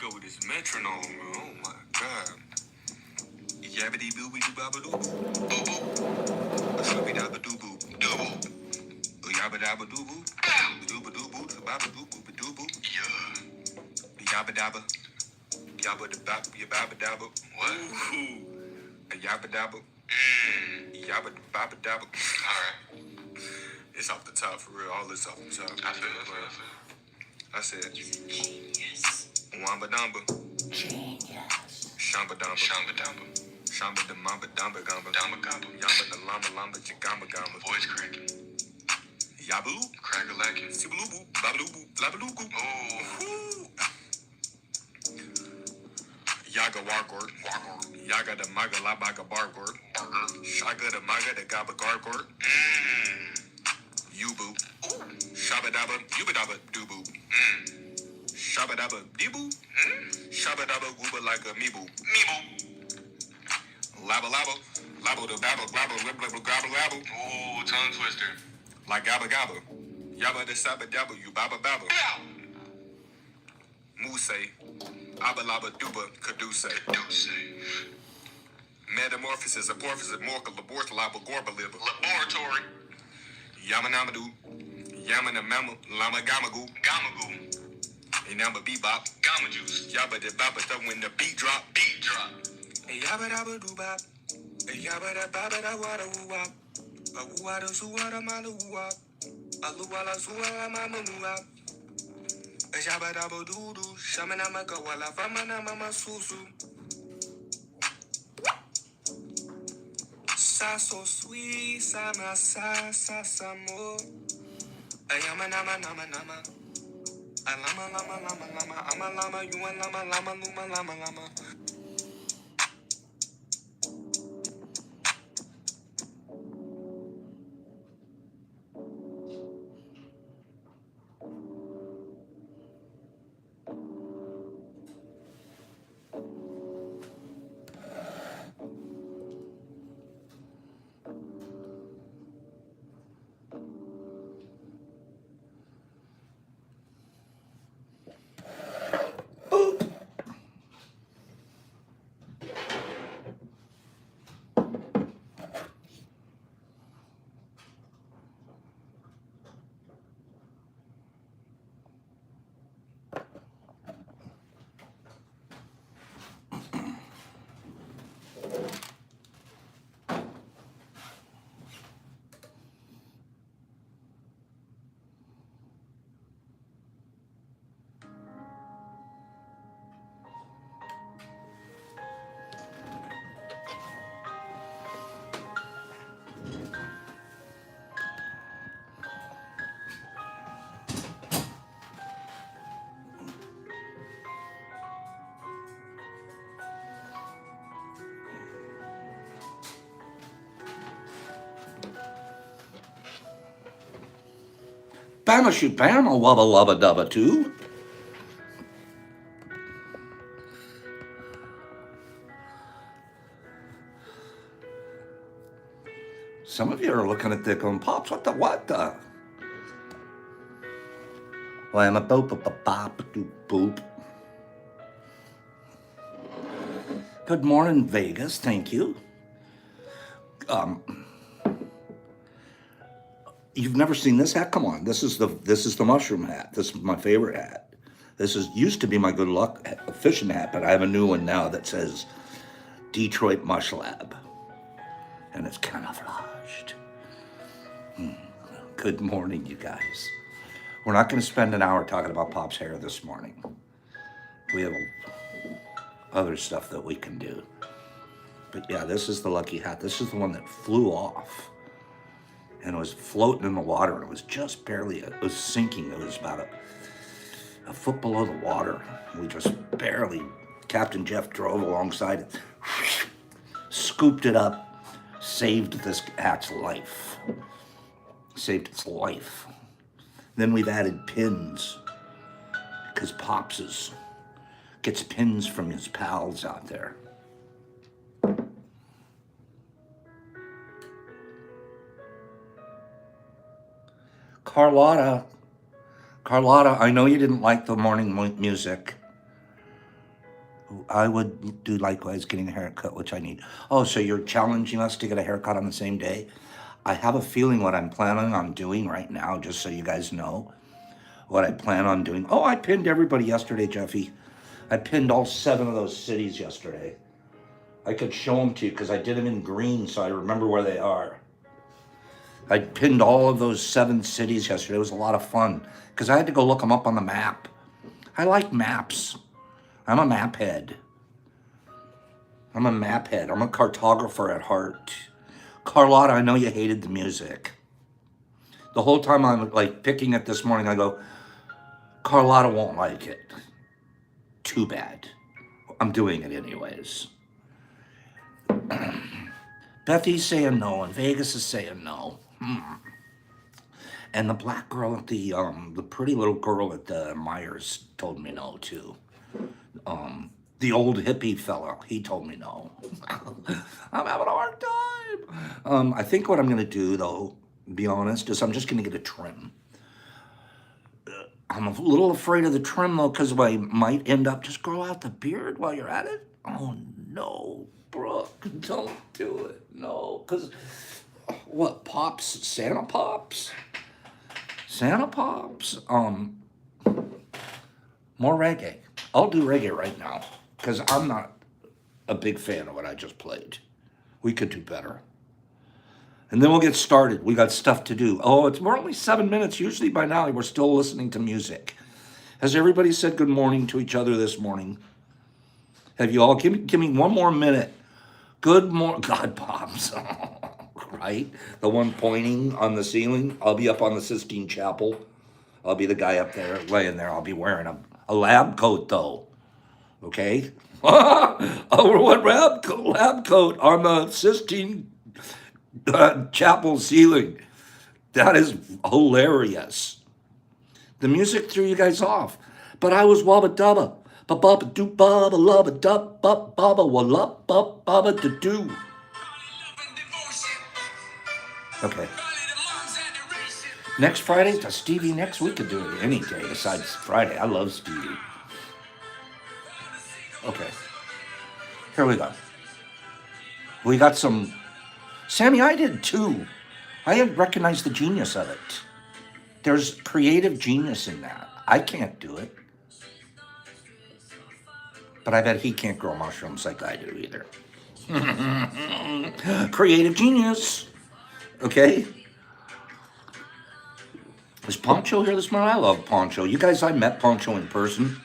go with this metronome. Oh my god. Yabbity boo boo baba doo boo. Boo boo. Slippy dabba doo boo. Doo boo. Yabba dabba doo boo. Doo boo doo boo. Baba doo boo doo boo. Yeah. Yabba dabba. Yabba da baba. Yabba dabba. What? Yabba dabba. Yabba da baba dabba. Alright. It's off the top for real. All this off the top. I feel it. I said. Genius. Wamba damba. Genius. Shamba damba. Shamba damba. Shamba da mamba damba gamba. Damba gamba. Yamba da lamba lamba jigamba gamba. Voice cracking. Yabaloo. Cracker lacking. Sibaloo. Babaloo. Labaloo. Oh. Yaga wargort. Wargort. Yaga da maga labaga bargort. Bargort. Shaga da maga da gaba gargort. Yubu. Shabba dabba. Yuba dabba. Doobu. Shabba dabba. Deeboo. Shabba dabba. Wooba like a meeboo. Meeboo. Laba laba. Labo da babba. Glabba. Glabba. Gabba labba. Ooh, tongue twister. Like gabba gabba. Yabba da sabba dabba. You baba babba. Moose. Abba laba duba. Caduce. Caduce. Metamorphosis. Amorphosis. Morca. Laborth. Laba. Gorba liver. Laboratory. Yamanamadu. Yamana mama. Lama gamagoo. Gamagoo. Inamba bebop. Gamma juice. Yabba da baba da when the beat drop. Beat drop. Yabba dabba doo bop. Yabba da baba da wada woo wop. A woo wada zoo wada mala woo wop. A loo wala zoo wala mama woo wop. A yabba dabba doo doo. Shamana maka wala famana mama susu. Sa so sweet. Sa ma sa more. A yama nama nama nama. A lama lama lama lama. I'm a lama. You a lama lama luma lama lama. Bama shoot bama wubba lubba dubba too. Some of you are looking at this going, Pops, what the? Well, I'm a boop, boop, boop, boop, boop. Good morning, Vegas. Thank you. You've never seen this hat? Come on, this is the mushroom hat. This is my favorite hat. This used to be my good luck fishing hat, but I have a new one now that says Detroit Mush Lab, and it's camouflaged. Good morning, you guys. We're not going to spend an hour talking about Pop's hair this morning. We have other stuff that we can do. But yeah, this is the lucky hat. This is the one that flew off and it was floating in the water, and it was just barely, it was sinking. It was about a foot below the water. We just barely, Captain Jeff drove alongside it, scooped it up, saved this hat's life. Saved its life. Then we've added pins, because Pops gets pins from his pals out there. Carlotta, I know you didn't like the morning music. I would do likewise getting a haircut, which I need. Oh, so you're challenging us to get a haircut on the same day? I have a feeling what I'm planning on doing right now, just so you guys know what I plan on doing. Oh, I pinned everybody yesterday, Jeffy. I pinned all 7 of those cities yesterday. I could show them to you because I did them in green so I remember where they are. I pinned all of those 7 cities yesterday. It was a lot of fun because I had to go look them up on the map. I like maps. I'm a map head. I'm a map head. I'm a cartographer at heart. Carlotta, I know you hated the music. The whole time I'm like picking it this morning, I go, Carlotta won't like it. Too bad. I'm doing it anyways. Bethy's saying no, and Vegas is saying no. And the black girl at the pretty little girl at the Myers told me no too. The old hippie fellow, he told me no. I'm having a hard time. I think what I'm gonna do though, be honest, is I'm just gonna get a trim. I'm a little afraid of the trim though, because I might end up just grow out the beard while you're at it. Oh no, Brooke, don't do it. No, because what, Pops, Santa Pops? Santa Pops, more reggae. I'll do reggae right now because I'm not a big fan of what I just played. We could do better. And then we'll get started. We got stuff to do. Oh, we're only 7 minutes. Usually by now we're still listening to music. Has everybody said good morning to each other this morning? Have you all? Give me 1 more minute. Good morning. God, Pops. Right? The one pointing on the ceiling. I'll be up on the Sistine Chapel. I'll be the guy up there laying there. I'll be wearing a lab coat though. Okay? Over what lab coat on the Sistine Chapel ceiling. That is hilarious. The music threw you guys off. But I was wabba dubba. Ba-ba-ba doo ba ba lubba dub ba ba ba wa lub ba ba ba da doo. Okay. Next Friday to Stevie next. We could do it any day besides Friday. I love Stevie. Okay. Here we go. We got some. Sammy, I did too. I had recognized the genius of it. There's creative genius in that. I can't do it. But I bet he can't grow mushrooms like I do either. Creative genius. Okay. Is Poncho here this morning? I love Poncho. You guys, I met Poncho in person.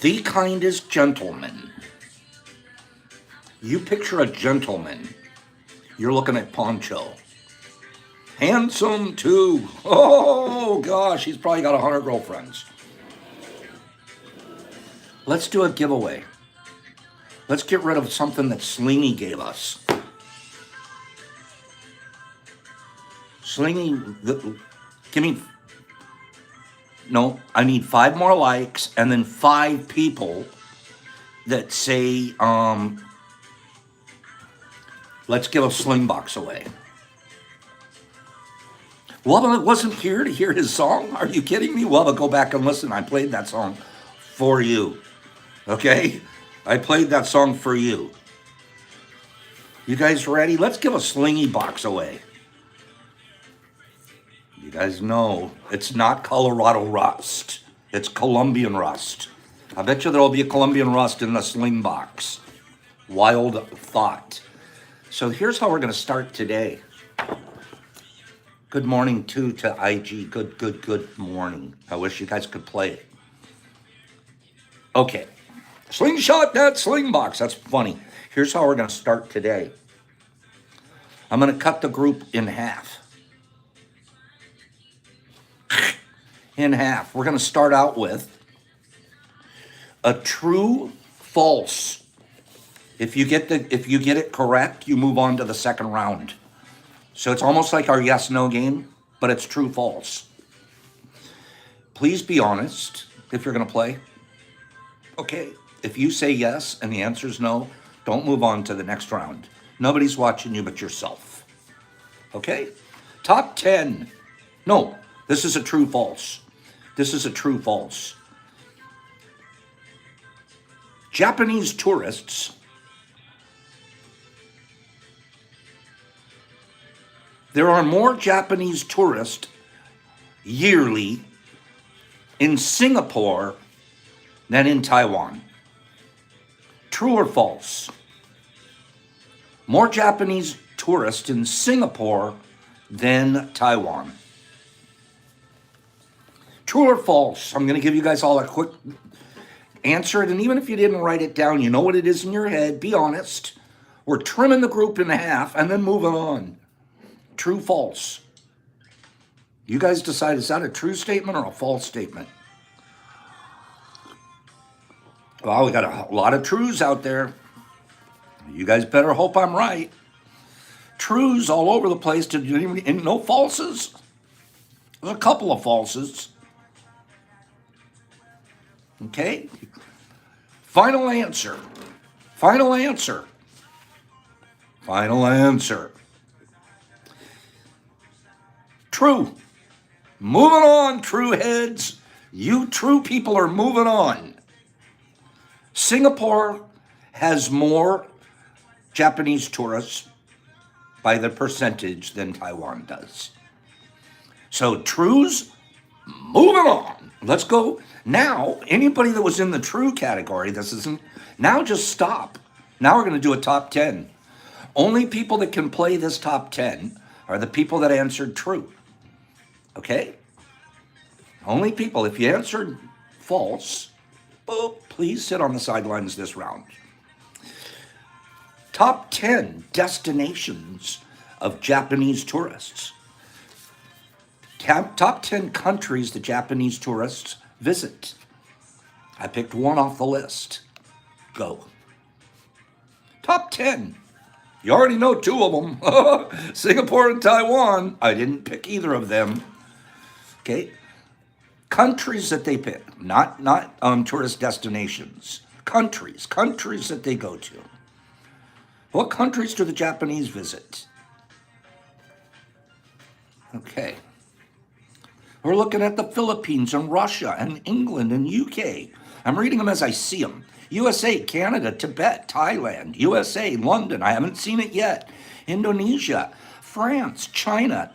The kindest gentleman. You picture a gentleman. You're looking at Poncho. Handsome too. Oh gosh, he's probably got 100 girlfriends. Let's do a giveaway. Let's get rid of something that Slingy gave us. Slingy, give me, no, I need 5 more likes and then 5 people that say, let's give a sling box away. Wubba wasn't here to hear his song? Are you kidding me? Wubba, go back and listen. I played that song for you. Okay? I played that song for you. You guys ready? Let's give a slingy box away. You guys know it's not Colorado rust. It's Colombian rust. I bet you there'll be a Colombian rust in the sling box. Wild thought. So here's how we're going to start today. Good morning too to IG. Good morning. I wish you guys could play it. Okay. Slingshot that sling box. That's funny. Here's how we're going to start today. I'm going to cut the group in half. In half. We're going to start out with a true, false. If you get it correct, you move on to the second round. So it's almost like our yes/no game, but it's true, false. Please be honest if you're going to play. Okay. If you say yes and the answer is no, don't move on to the next round. Nobody's watching you but yourself. Okay? Top 10. No, this is a true, false. This is a true, false. Japanese tourists, there are more Japanese tourists yearly in Singapore than in Taiwan. True or false? More Japanese tourists in Singapore than Taiwan. True or false? I'm going to give you guys all a quick answer it, and even if you didn't write it down, you know what it is in your head. Be honest. We're trimming the group in half and then moving on. True, false? You guys decide, is that a true statement or a false statement? Well, we got a lot of trues out there. You guys better hope I'm right. Trues all over the place, and no falses. There's a couple of falses. Okay? Final answer. Final answer. Final answer. True. Moving on, true heads. You true people are moving on. Singapore has more Japanese tourists by the percentage than Taiwan does. So trues, moving on. Let's go. Now, anybody that was in the true category, this isn't, now just stop. Now we're going to do a top 10. Only people that can play this top 10 are the people that answered true. Okay? Only people. If you answered false, please sit on the sidelines this round. Top 10 destinations of Japanese tourists. Top 10 countries the Japanese tourists visit. I picked one off the list. Go. Top 10. You already know two of them. Singapore and Taiwan. I didn't pick either of them. Okay. Countries that they pick, not tourist destinations. Countries that they go to. What countries do the Japanese visit? Okay. We're looking at the Philippines and Russia and England and UK. I'm reading them as I see them. USA, Canada, Tibet, Thailand, USA, London. I haven't seen it yet. Indonesia, France, China.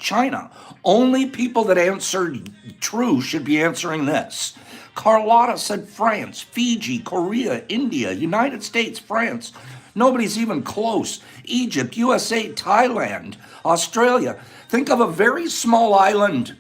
Only people that answered true should be answering this. Carlotta said France, Fiji, Korea, India, United States, France. Nobody's even close. Egypt, USA, Thailand, Australia. Think of a very small island.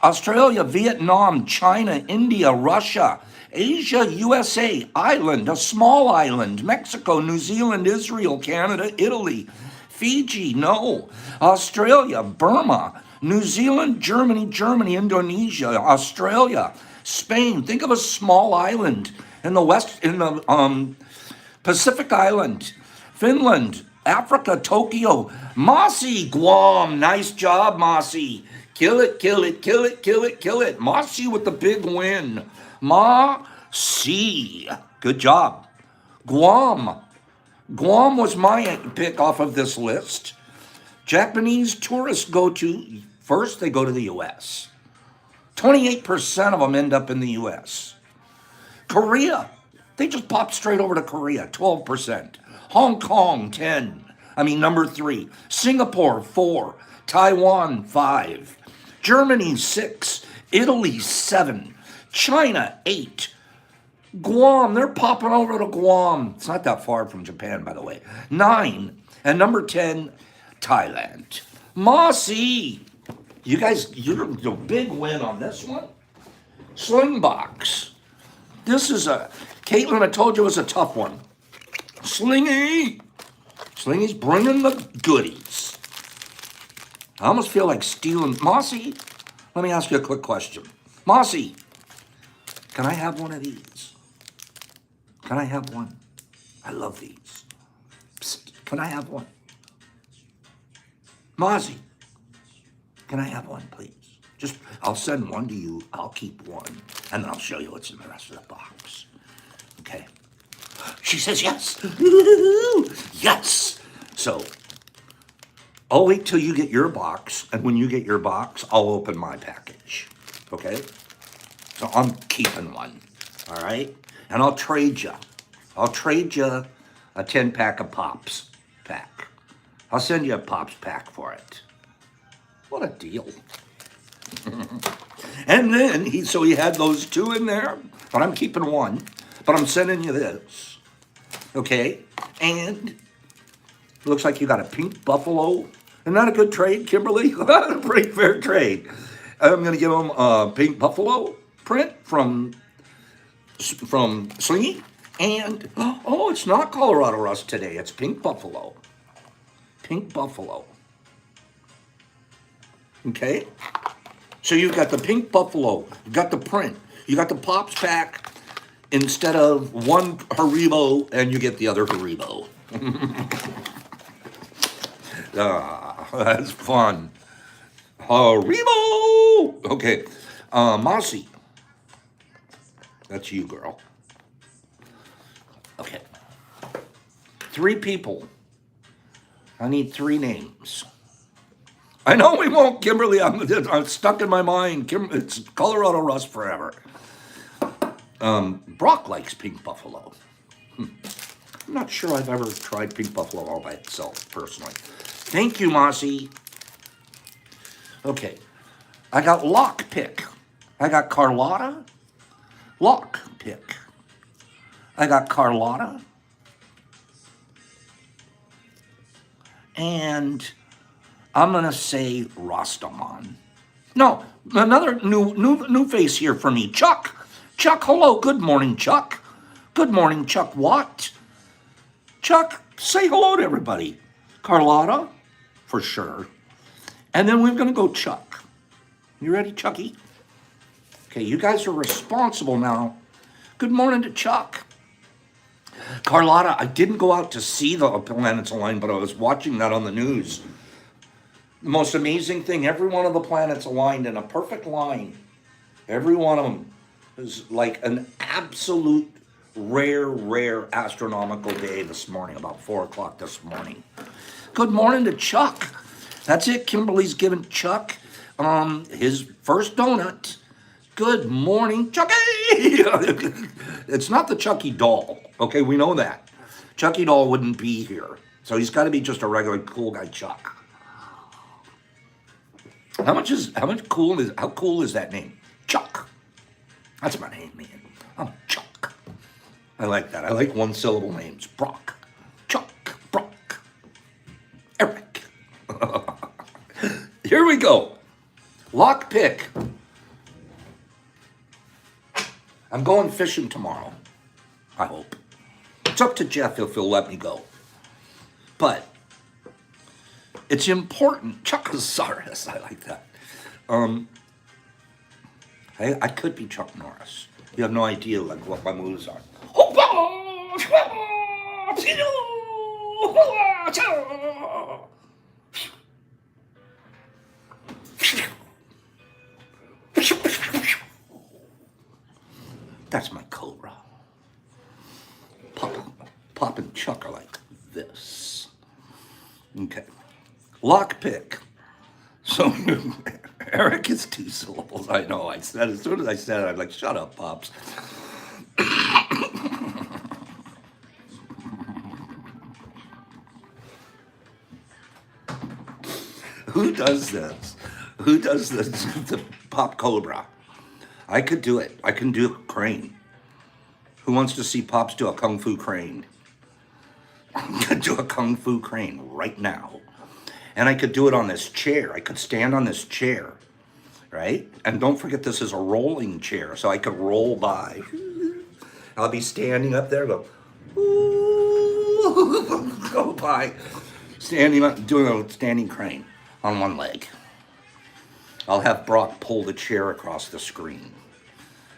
Australia, Vietnam, China, India, Russia, Asia, USA, island, a small island. Mexico, New Zealand, Israel, Canada, Italy. Fiji, no. Australia, Burma, New Zealand, Germany, Indonesia, Australia, Spain. Think of a small island in the Pacific Island. Finland, Africa, Tokyo, Mossy, Guam. Nice job, Mossy. Kill it. Mossy with the big win. Mossy. Good job. Guam was my pick off of this list. Japanese tourists they go to the U.S. 28% of them end up in the U.S. Korea, they just pop straight over to Korea, 12%. Hong Kong, number 3. Singapore, 4. Taiwan, 5. Germany, 6. Italy, 7. China, 8. Guam, they're popping over to Guam. It's not that far from Japan, by the way. 9. And number 10, Thailand. Mossy, you guys, you're a big win on this one. Slingbox. This is Caitlin, I told you it was a tough one. Slingy's bringing the goodies. I almost feel like stealing. Mossy, let me ask you a quick question. Mossy, can I have one of these? Can I have one? I love these. Psst, can I have one? Mossy, can I have one, please? I'll send one to you. I'll keep one, and then I'll show you what's in the rest of the box. Okay. She says yes. Yes. So, I'll wait till you get your box, and when you get your box, I'll open my package. Okay? So I'm keeping one. All right? and I'll trade you. I'll trade you a 10-pack of Pops pack. I'll send you a Pops pack for it. What a deal. And then he had those two in there, but I'm keeping one, but I'm sending you this. Okay? And looks like you got a pink buffalo. Isn't that a good trade, Kimberly? A pretty fair trade. I'm going to give him a pink buffalo print from Slingy. And, oh, it's not Colorado Rust today. It's pink buffalo. Pink buffalo. Okay? So you've got the pink buffalo. You got the print. You got the Pops pack instead of one Haribo, and you get the other Haribo. That's fun. Haribo! Okay. Mossy. That's you, girl. Okay. 3 people. I need 3 names. I know we won't, Kimberly. I'm stuck in my mind. It's Colorado Rust forever. Brock likes pink buffalo. I'm not sure I've ever tried pink buffalo all by itself, personally. Thank you, Mossy. Okay. I got lockpick. I got Carlotta. Lockpick. I got Carlotta. And I'm going to say Rastaman. No, another new face here for me. Chuck. Chuck, hello. Good morning, Chuck. Good morning, Chuck Watt. Chuck, say hello to everybody. Carlotta, for sure. And then we're going to go Chuck. You ready, Chucky? Okay, you guys are responsible now. Good morning to Chuck. Carlotta, I didn't go out to see the planets align, but I was watching that on the news. The most amazing thing, every one of the planets aligned in a perfect line. Every one of them is like an absolute rare astronomical day this morning, about 4 o'clock this morning. Good morning to Chuck. That's it. Kimberly's giving Chuck his first donut. Good morning, Chucky. It's not the Chucky doll. Okay, we know that. Chucky doll wouldn't be here. So he's got to be just a regular cool guy, Chuck. How cool is that name? Chuck. That's my name, man. I'm Chuck. I like that. I like 1-syllable names. Brock. Chuck. Brock. Eric. Here we go. Lockpick. I'm going fishing tomorrow. I hope. It's up to Jeff if he'll let me go. But it's important. Chuckosaurus. I like that. I could be Chuck Norris. You have no idea like what my moves are. That's my cobra. Pop and Chuck are like this. Okay. Lockpick. So Eric is 2 syllables. I know. I said as soon as I said it, I'm like, shut up, Pops. Who does this? Who does this? The Pop Cobra. I could do it. I can do a crane. Who wants to see Pops do a Kung Fu crane? I could do a Kung Fu crane right now. And I could do it on this chair. I could stand on this chair, right? And don't forget this is a rolling chair, so I could roll by. I'll be standing up there, go by, standing up, doing a standing crane on one leg. I'll have Brock pull the chair across the screen.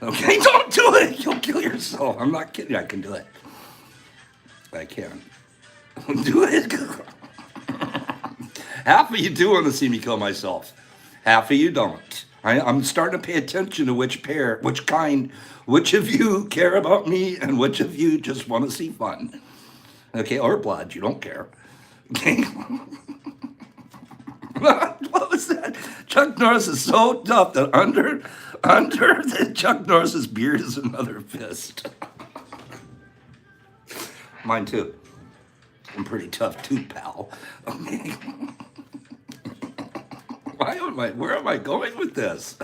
Okay, don't do it. You'll kill yourself. I'm not kidding. I can do it. I can. Do it. Half of you do want to see me kill myself. Half of you don't. I'm starting to pay attention to which of you care about me and which of you just want to see fun. Okay, or blood. You don't care. Okay. What was that? Chuck Norris is so tough that under the Chuck Norris's beard is another fist. Mine too. I'm pretty tough too, pal. Okay. Where am I going with this?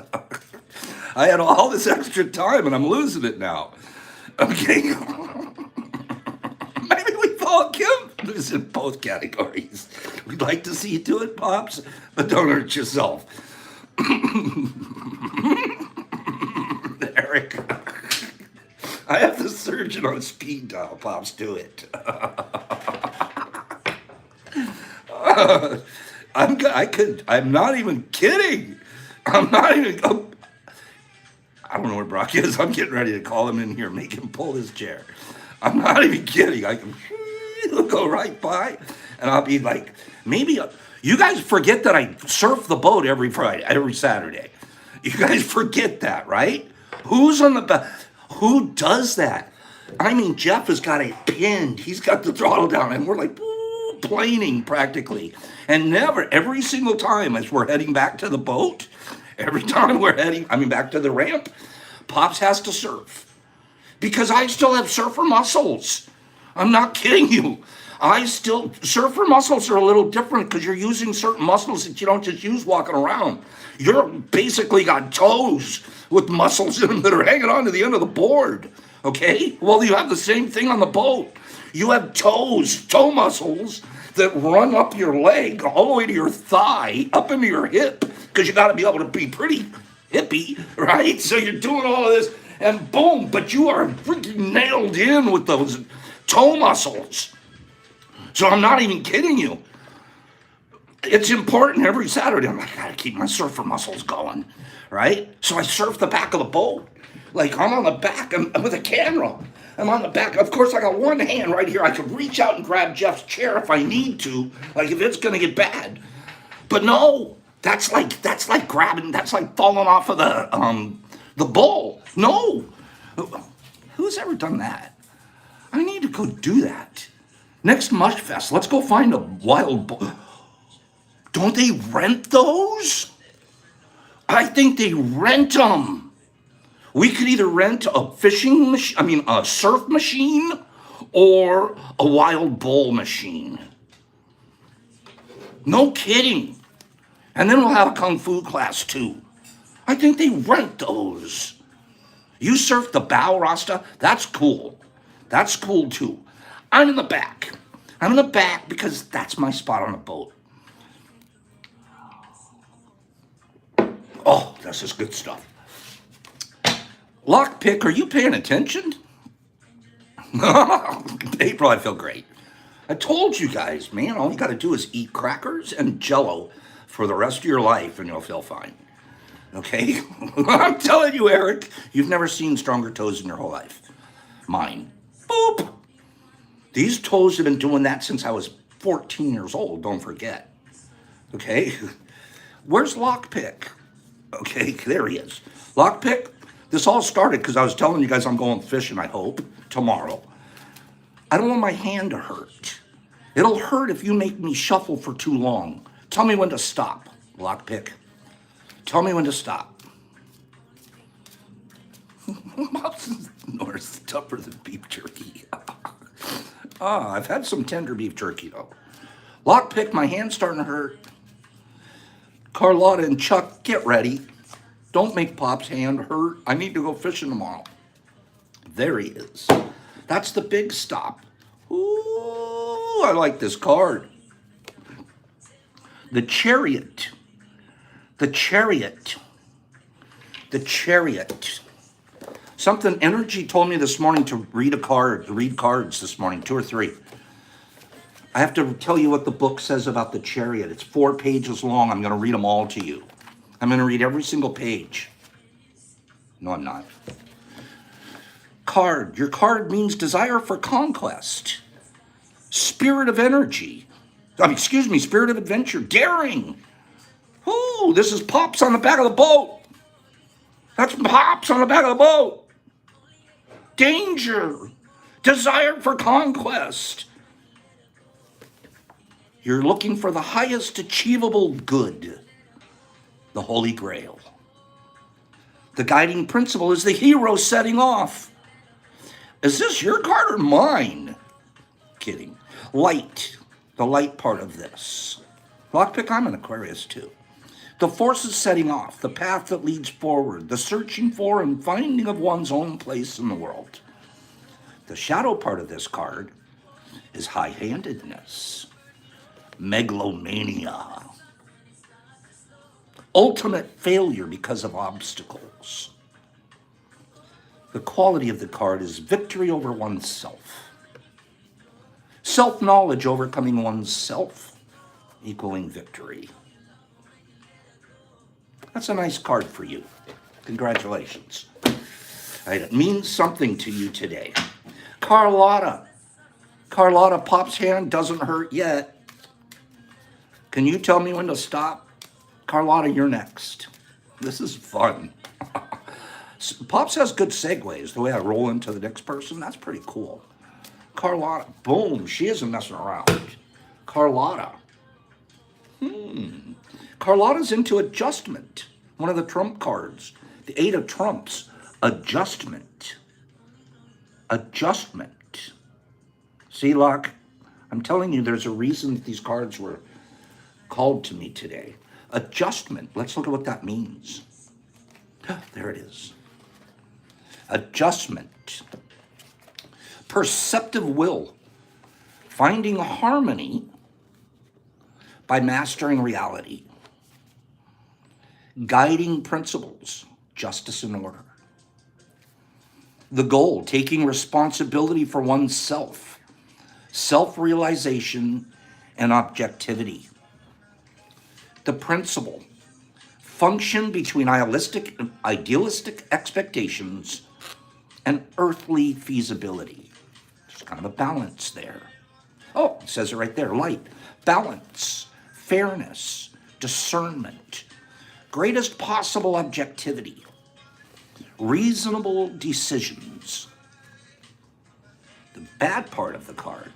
I had all this extra time and I'm losing it now. Okay. Maybe we fall Kim in both categories. We'd like to see you do it, Pops, but don't hurt yourself. Eric. I have the surgeon on speed dial, Pops. Do it. I'm not even kidding. I'm not even. I don't know where Brock is. I'm getting ready to call him in here, make him pull his chair. I'm not even kidding. He'll go right by, and I'll be like, maybe you guys forget that I surf the boat every Friday, every Saturday. You guys forget that, right? Who's on the back? Who does that? I mean, Jeff has got it pinned. He's got the throttle down, and we're like planing practically. And every single time as we're heading back to the boat, every time we're back to the ramp, Pops has to surf. Because I still have surfer muscles. I'm not kidding you. Surfer muscles are a little different because you're using certain muscles that you don't just use walking around. You're basically got toes with muscles in them that are hanging on to the end of the board. Okay? Well, you have the same thing on the boat. You have toe muscles that run up your leg all the way to your thigh, up into your hip, because you got to be able to be pretty hippie, right? So you're doing all of this, and boom, but you are freaking nailed in with those toe muscles. So I'm not even kidding you. It's important every Saturday. I'm like, I gotta keep my surfer muscles going, right? So I surf the back of the boat. Like I'm on the back with a camera. I'm on the back. Of course, I got one hand right here. I could reach out and grab Jeff's chair if I need to, like if it's gonna get bad. But no, that's like grabbing. That's like falling off of the bowl. No, who's ever done that? I need to go do that. Next Mush Fest, let's go find a wild bull. Don't they rent those? I think they rent them. We could either rent a a surf machine, or a wild bull machine. No kidding. And then we'll have a kung fu class too. I think they rent those. You surf the bow, Rasta? That's cool. That's cool too. I'm in the back. I'm in the back because that's my spot on the boat. Oh, this is good stuff. Lockpick, are you paying attention? April, I feel great. I told you guys, man, all you got to do is eat crackers and Jell-O for the rest of your life and you'll feel fine. Okay? I'm telling you, Eric, you've never seen stronger toes in your whole life. Mine. Boop. These toes have been doing that since I was 14 years old, don't forget. Okay? Where's Lockpick? Okay, there he is. Lockpick, this all started because I was telling you guys I'm going fishing, I hope, tomorrow. I don't want my hand to hurt. It'll hurt if you make me shuffle for too long. Tell me when to stop, Lockpick. Tell me when to stop. North's tougher than beef jerky. I've had some tender beef jerky, though. Lockpick, my hand's starting to hurt. Carlotta and Chuck, get ready. Don't make Pop's hand hurt. I need to go fishing tomorrow. There he is. That's the big stop. Ooh, I like this card. The Chariot. The Chariot. The Chariot. Something Energy told me this morning to read cards this morning, 2 or 3. I have to tell you what the book says about the Chariot. It's 4 pages long. I'm going to read them all to you. I'm going to read every single page. No, I'm not. Card. Your card means desire for conquest. Spirit of energy. Spirit of adventure. Daring. Ooh, this is Pops on the back of the boat. That's Pops on the back of the boat. Danger. Desire for conquest. You're looking for the highest achievable good. The Holy Grail. The guiding principle is the hero setting off. Is this your card or mine? kidding. Light, the light part of this. Lockpick, I'm an Aquarius too. The forces setting off, the path that leads forward, the searching for and finding of one's own place in the world. The shadow part of this card is high-handedness, megalomania, ultimate failure because of obstacles. The quality of the card is victory over oneself. Self-knowledge overcoming oneself, equaling victory. That's a nice card for you. Congratulations. It means something to you today. Carlotta. Carlotta, Pop's hand doesn't hurt yet. Can you tell me when to stop? Carlotta, you're next. This is fun. Pops has good segues. The way I roll into the next person, that's pretty cool. Carlotta, boom, she isn't messing around. Carlotta. Carlotta's into adjustment. One of the trump cards. The 8 of trumps. Adjustment. Adjustment. See, Locke? I'm telling you, there's a reason that these cards were called to me today. Adjustment. Let's look at what that means. There it is. Adjustment. Perceptive will. Finding harmony by mastering reality. Guiding principles. Justice and order. The goal, taking responsibility for oneself. Self-realization and objectivity. The principle, function between idealistic expectations and earthly feasibility. There's kind of a balance there. Oh, it says it right there, light, balance, fairness, discernment, greatest possible objectivity, reasonable decisions. The bad part of the card,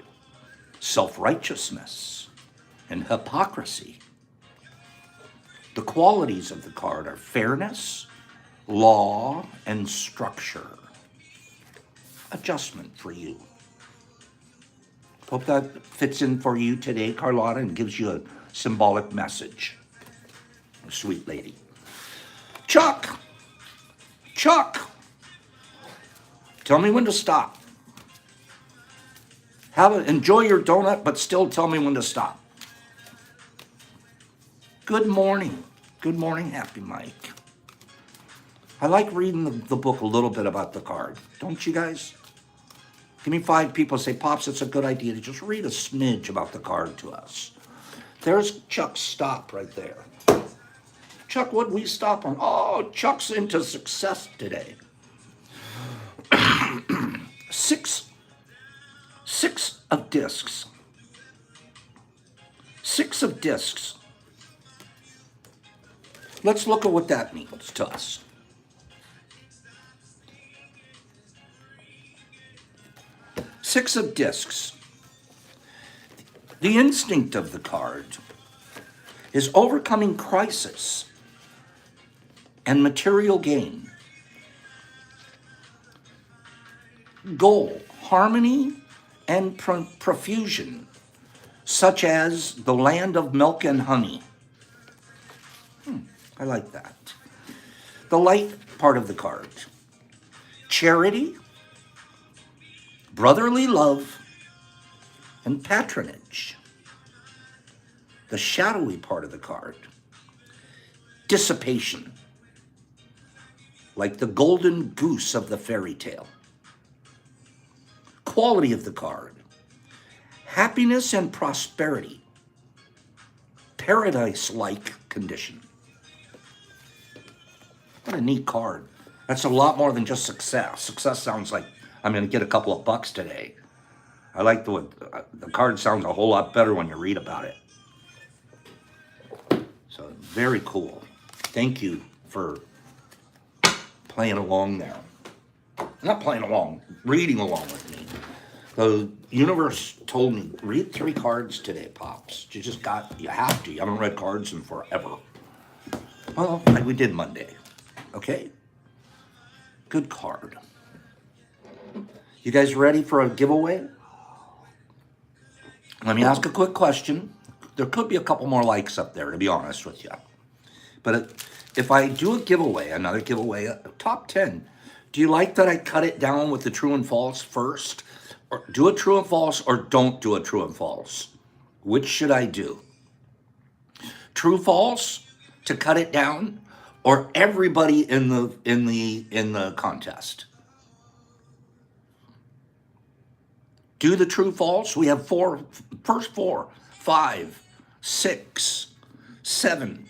self-righteousness and hypocrisy. The qualities of the card are fairness, law, and structure. Adjustment for you. Hope that fits in for you today, Carlotta, and gives you a symbolic message. A sweet lady. Chuck! Chuck! Tell me when to stop. Enjoy your donut, but still tell me when to stop. Good morning. Good morning, Happy Mike. I like reading the book a little bit about the card. Don't you guys? Give me 5 people say, Pops, it's a good idea to just read a smidge about the card to us. There's Chuck's stop right there. Chuck, what'd we stop on? Oh, Chuck's into success today. 6 of discs. 6 of discs. Let's look at what that means to us. Six of discs. The instinct of the card is overcoming crisis and material gain. Goal, harmony and profusion, such as the land of milk and honey. I like that. The light part of the card. Charity, brotherly love, and patronage. The shadowy part of the card. Dissipation, like the golden goose of the fairy tale. Quality of the card. Happiness and prosperity. Paradise-like condition. What a neat card. That's a lot more than just success. Success sounds like I'm going to get a couple of bucks today. I like the card sounds a whole lot better when you read about it. So very cool. Thank you for playing along there. Not playing along, reading along with me. The universe told me, read 3 cards today, Pops. You have to. You haven't read cards in forever. Well, like we did Monday. Okay? Good card. You guys ready for a giveaway? Let me ask a quick question. There could be a couple more likes up there, to be honest with you. But if I do a giveaway, another giveaway, a top 10, do you like that I cut it down with the true and false first? Or do a true and false or don't do a true and false? Which should I do? True false to cut it down or everybody in the contest? Do the true false. We have first four, 5, 6, 7.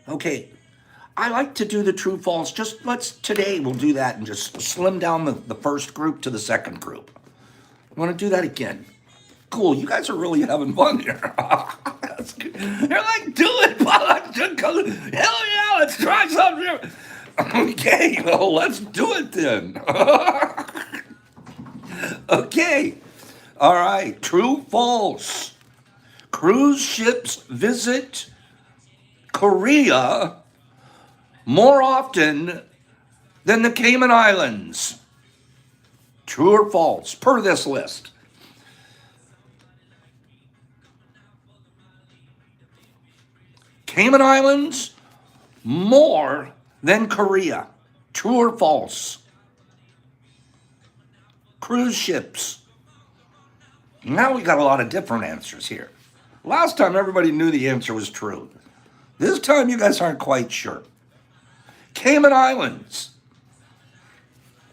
Okay, I like to do the true false. Today we'll do that and just slim down the first group to the second group. You want to do that again? Cool, you guys are really having fun here. That's good. You're like, do it, hell yeah, let's try something. Okay, well, let's do it then. Okay, all right, true, false. Cruise ships visit Korea more often than the Cayman Islands. True or false, per this list? Cayman Islands more than Korea. True or false? Cruise ships. Now we got a lot of different answers here. Last time everybody knew the answer was true. This time you guys aren't quite sure. Cayman Islands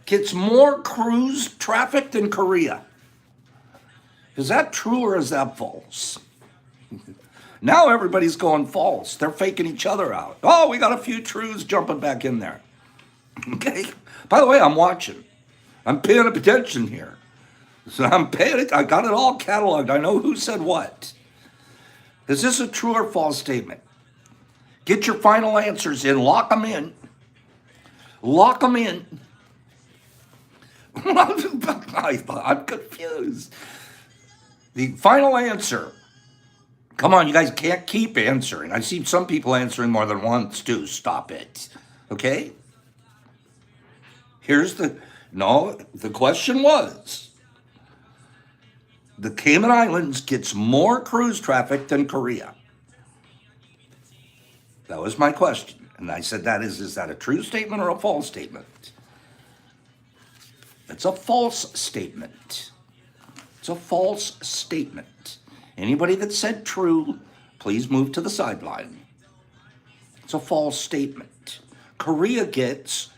gets more cruise traffic than Korea. Is that true or is that false? Now everybody's going false. They're faking each other out. Oh, we got a few trues jumping back in there. Okay. By the way, I'm watching. I'm paying attention here. So I'm paying it. I got it all cataloged. I know who said what. Is this a true or false statement? Get your final answers in. Lock them in. Lock them in. I'm confused. The final answer. Come on, you guys can't keep answering. I see some people answering more than once too. Stop it. Okay? The question was, the Cayman Islands gets more cruise traffic than Korea. That was my question. And I said, is that a true statement or a false statement? It's a false statement. It's a false statement. Anybody that said true, please move to the sideline. It's a false statement. Korea gets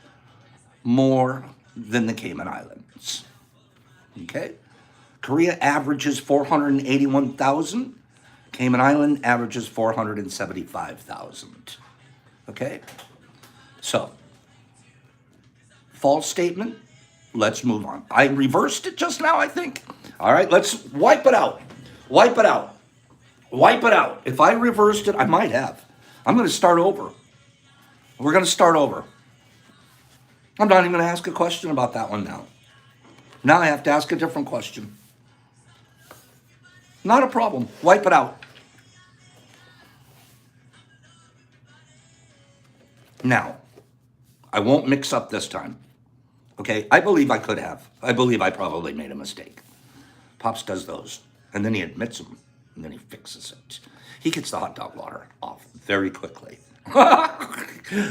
more than the Cayman Islands. Okay? Korea averages 481,000. Cayman Island averages 475,000. Okay? So, false statement. Let's move on. I reversed it just now, I think. All right, let's wipe it out. Wipe it out. Wipe it out. If I reversed it, I might have. I'm going to start over. We're going to start over. I'm not even going to ask a question about that one now. Now I have to ask a different question. Not a problem. Wipe it out. Now, I won't mix up this time. Okay? I believe I could have. I believe I probably made a mistake. Pops does those. And then he admits them. And then he fixes it. He gets the hot dog water off very quickly.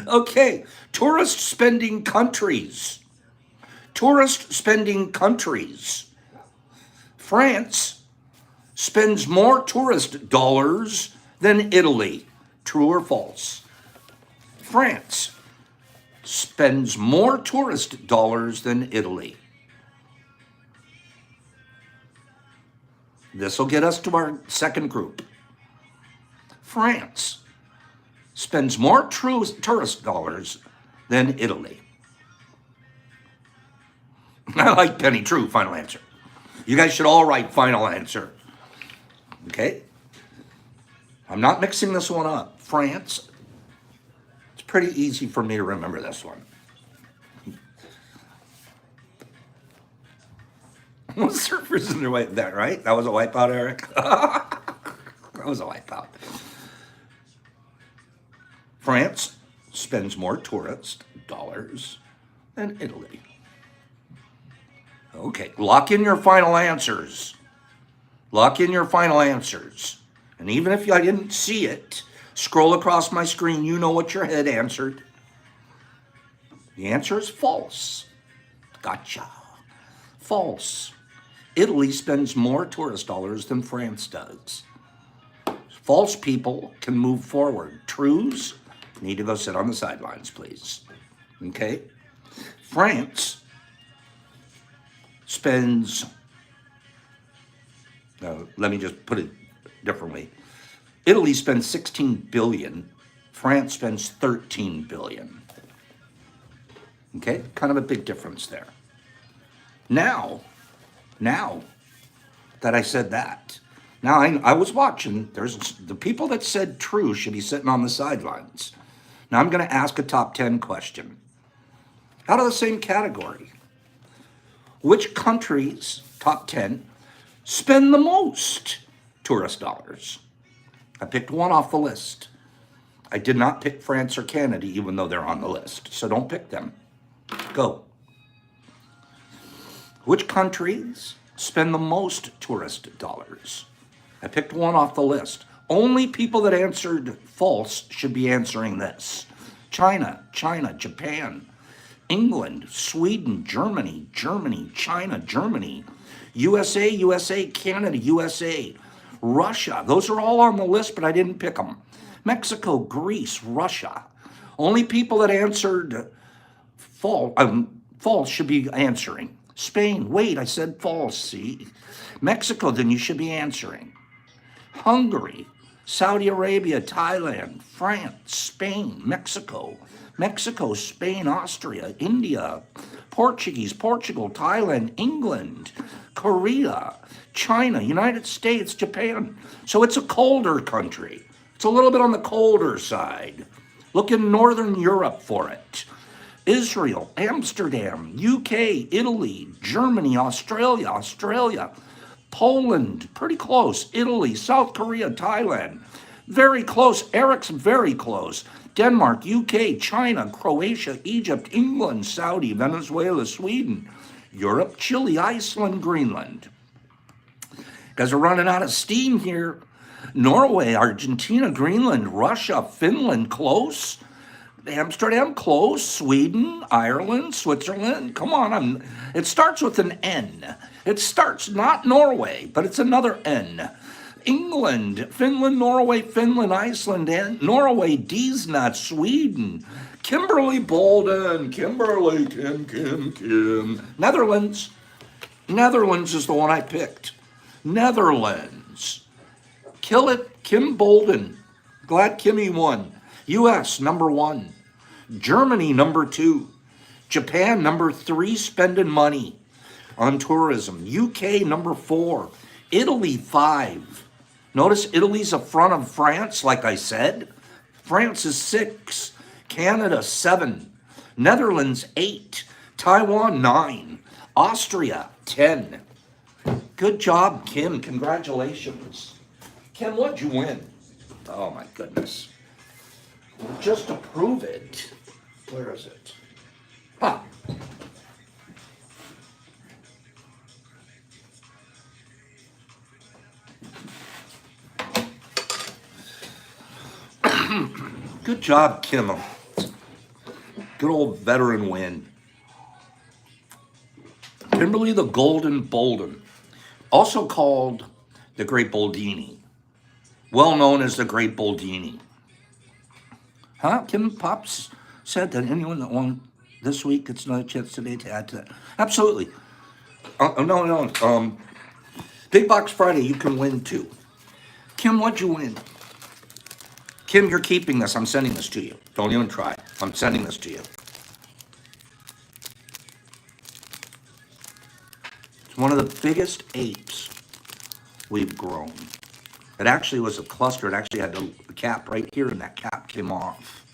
Okay. Tourist spending countries. Tourist spending countries. France spends more tourist dollars than Italy. True or false? France spends more tourist dollars than Italy. This will get us to our second group. France spends more tourist dollars than Italy. I like penny true, final answer. You guys should all write final answer. Okay? I'm not mixing this one up. France. It's pretty easy for me to remember this one. Surfers in their way there, right? That was a wipeout, Eric. That was a wipeout. France spends more tourist dollars than Italy. Okay, lock in your final answers. Lock in your final answers. And even if I didn't see it, scroll across my screen, you know what your head answered. The answer is false. Gotcha. False. Italy spends more tourist dollars than France does. False people can move forward. Trues need to go sit on the sidelines, please. Okay? France spends, let me just put it differently. Italy spends 16 billion. France spends 13 billion. Okay? Kind of a big difference there. Now that I said that, now I was watching, there's the people that said true should be sitting on the sidelines. Now I'm going to ask a top 10 question. Out of the same category, which countries, top 10, spend the most tourist dollars? I picked one off the list. I did not pick France or Canada, even though they're on the list. So don't pick them. Go. Which countries spend the most tourist dollars? I picked one off the list. Only people that answered false should be answering this. China, Japan, England, Sweden, Germany, China, Germany, USA, Canada, USA, Russia. Those are all on the list, but I didn't pick them. Mexico, Greece, Russia. Only people that answered false should be answering. Spain, wait, I said false, see? Mexico, then you should be answering. Hungary, Saudi Arabia, Thailand, France, Spain, Mexico, Spain, Austria, India, Portugal, Thailand, England, Korea, China, United States, Japan. So it's a colder country. It's a little bit on the colder side. Look in Northern Europe for it. Israel, Amsterdam, UK, Italy, Germany, Australia, Poland, pretty close, Italy, South Korea, Thailand, very close, Eric's very close, Denmark, UK, China, Croatia, Egypt, England, Saudi, Venezuela, Sweden, Europe, Chile, Iceland, Greenland. Guys are running out of steam here. Norway, Argentina, Greenland, Russia, Finland, close. Amsterdam, close. Sweden, Ireland, Switzerland. Come on, it starts with an N. It starts, not Norway, but it's another N. England, Finland, Norway, Finland, Iceland, and Norway, Diesnut, Sweden. Kimberly Bolden, Kimberly, Kim. Netherlands. Netherlands is the one I picked. Netherlands. Kill it, Kim Bolden. Glad Kimmy won. US, number 1. Germany, number 2. Japan, number 3, spending money on tourism. UK, number 4. Italy, 5. Notice Italy's a front of France, like I said. France is 6. Canada, 7. Netherlands, 8. Taiwan, 9. Austria, 10. Good job, Kim. Congratulations. Kim, what'd you win? Oh, my goodness. Just to prove it, where is it? Huh. Good job, Kim. Good old veteran win. Kimberly the Golden Bolden, also called the Great Boldini, well known as the Great Boldini. Huh? Kim Pops said that anyone that won this week gets another chance today to add to that. Absolutely. No. Big Box Friday, you can win too. Kim, what'd you win? Kim, you're keeping this. I'm sending this to you. Don't even try. I'm sending this to you. It's one of the biggest apes we've grown. It actually was a cluster. It actually had a cap right here, and that cap came off.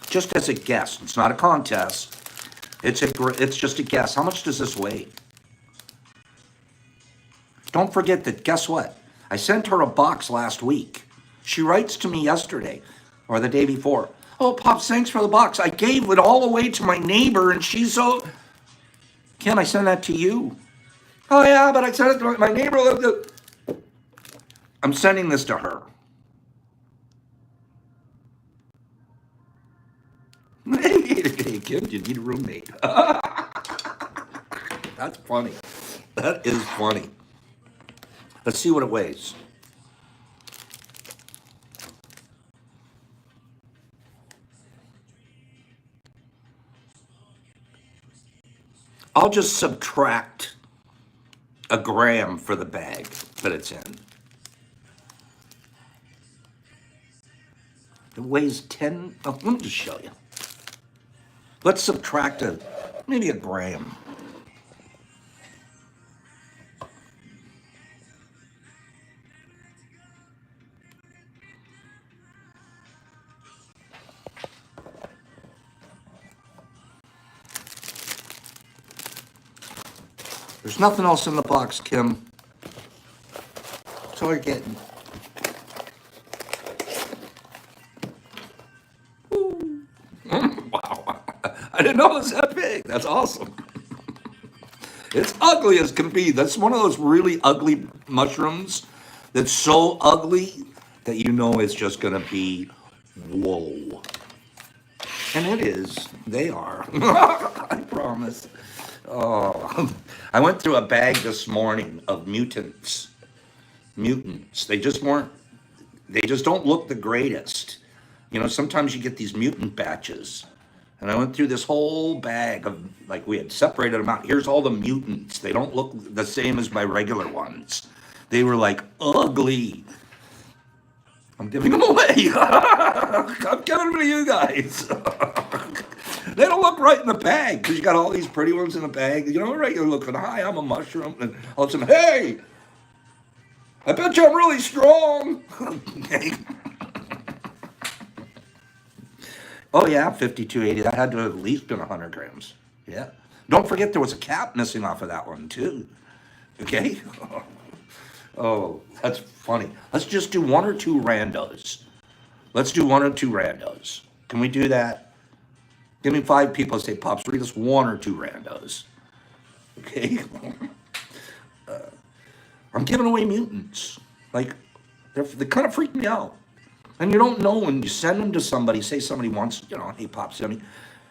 Just as a guess. It's not a contest. It's just a guess. How much does this weigh? Don't forget that, guess what? I sent her a box last week. She writes to me yesterday or the day before. Oh, Pops, thanks for the box. I gave it all away to my neighbor, and she's so... Kim, I sent that to you. Oh yeah, but I sent it to my neighbor. I'm sending this to her. Hey, Kim, you need a roommate. That's funny. That is funny. Let's see what it weighs. I'll just subtract a gram for the bag that it's in. It weighs 10. Oh, let me just show you. Let's subtract maybe a gram. There's nothing else in the box, Kim. That's all you're getting. Wow. I didn't know it was that big. That's awesome. It's ugly as can be. That's one of those really ugly mushrooms that's so ugly that you know it's just going to be, whoa. And it is. They are. I promise. Oh, I went through a bag this morning of mutants. Mutants. They just don't look the greatest. You know, sometimes you get these mutant batches. And I went through this whole bag of, like, we had separated them out. Here's all the mutants. They don't look the same as my regular ones. They were, like, ugly. I'm giving them away. I'm giving them to you guys. They don't look right in the bag because you got all these pretty ones in the bag. You know, right? You're looking, hi, I'm a mushroom. And all of a sudden, hey, I bet you I'm really strong. Oh, yeah, 5280. That had to have at least been 100 grams. Yeah. Don't forget there was a cap missing off of that one, too. Okay? Oh, that's funny. Let's just do one or two randos. Let's do one or two randos. Can we do that? Give me 5 people and say, Pops, read us one or two randos. Okay? I'm giving away mutants. Like, they kind of freak me out. And you don't know when you send them to somebody, say somebody wants, you know, hey, Pops, send me.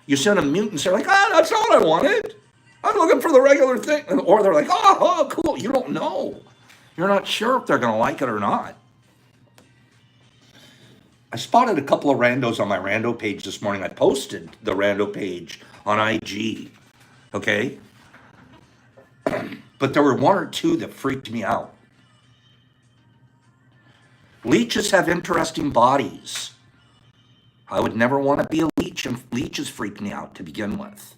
You send them mutants, they're like, that's not what I wanted. I'm looking for the regular thing. Or they're like, oh, cool. You don't know. You're not sure if they're going to like it or not. I spotted a couple of randos on my rando page this morning. I posted the rando page on IG, okay? But there were one or two that freaked me out. Leeches have interesting bodies. I would never want to be a leech, and leeches freak me out to begin with.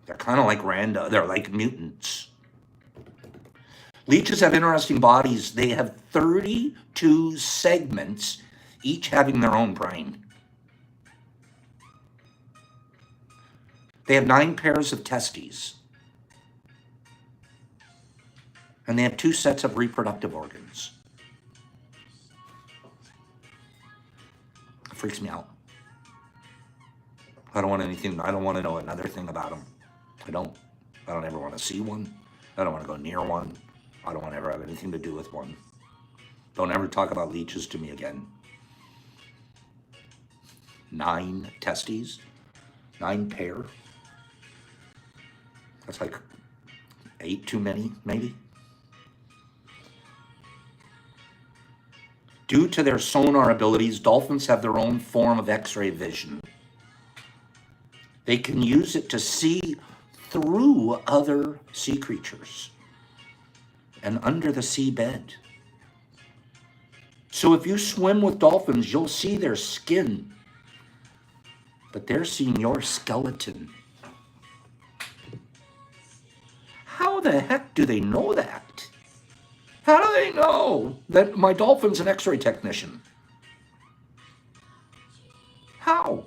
They're kind of like they're like mutants. Leeches have interesting bodies. They have 32 segments, each having their own brain. They have 9 pairs of testes. And they have 2 sets of reproductive organs. It freaks me out. I don't want to know another thing about them. I don't ever want to see one. I don't want to go near one. I don't want to ever have anything to do with one. Don't ever talk about leeches to me again. 9 testes, 9 pair. That's like 8 too many, maybe. Due to their sonar abilities, dolphins have their own form of X-ray vision. They can use it to see through other sea creatures and under the seabed. So if you swim with dolphins, you'll see their skin, but they're seeing your skeleton. How the heck do they know that? How do they know that my dolphin's an X-ray technician? How?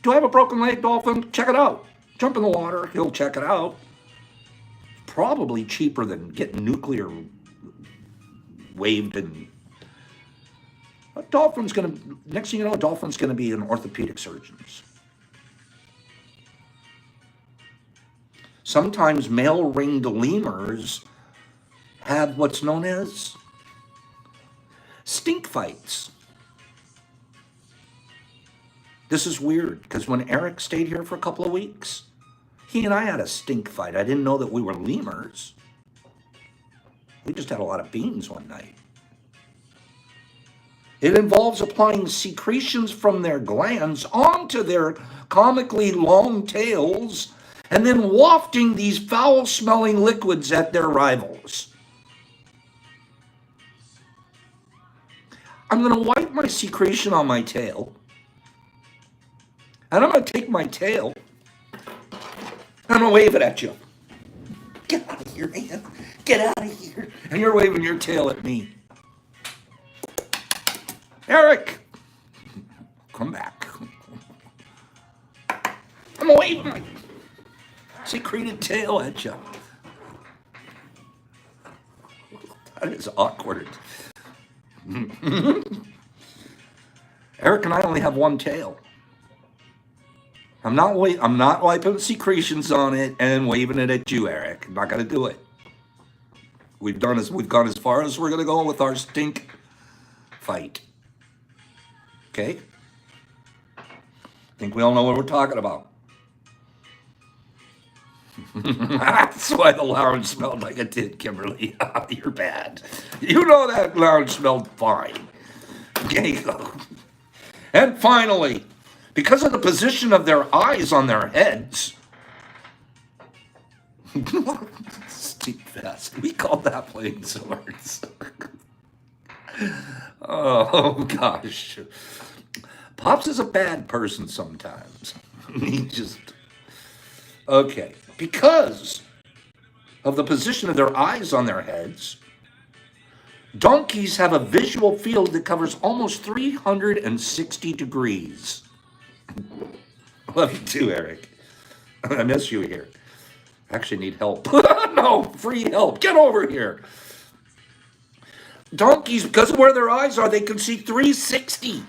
Do I have a broken leg, dolphin? Check it out. Jump in the water, he'll check it out. Probably cheaper than getting nuclear waved and a dolphin's gonna, next thing you know, a dolphin's gonna be an orthopedic surgeon. sometimes male ringed lemurs have what's known as stink fights. This is weird because when Eric stayed here for a couple of weeks, he and I had a stink fight. I didn't know that we were lemurs. We just had a lot of beans one night. It involves applying secretions from their glands onto their comically long tails and then wafting these foul-smelling liquids at their rivals. I'm going to wipe my secretion on my tail, and I'm going to take my tail, and I'm going to wave it at you. Get out of here, man. Get out of here. And you're waving your tail at me. Eric, come back. I'm waving my secreted tail at you. That is awkward. Eric and I only have one tail. I'm not wiping secretions on it and waving it at you, Eric. I'm not gonna do it. We've gone as far as we're gonna go with our stink fight. Okay? I think we all know what we're talking about. That's why the lounge smelled like it did, Kimberly. You're bad. You know that lounge smelled fine. There you go. And finally, because of the position of their eyes on their heads, Steve Fest, we called that playing swords. Oh, gosh. Pops is a bad person sometimes. He just... Okay. Because of the position of their eyes on their heads, donkeys have a visual field that covers almost 360 degrees. Love you too, Eric. I miss you here. I actually need help. No, free help. Get over here. Donkeys, because of where their eyes are, they can see 360.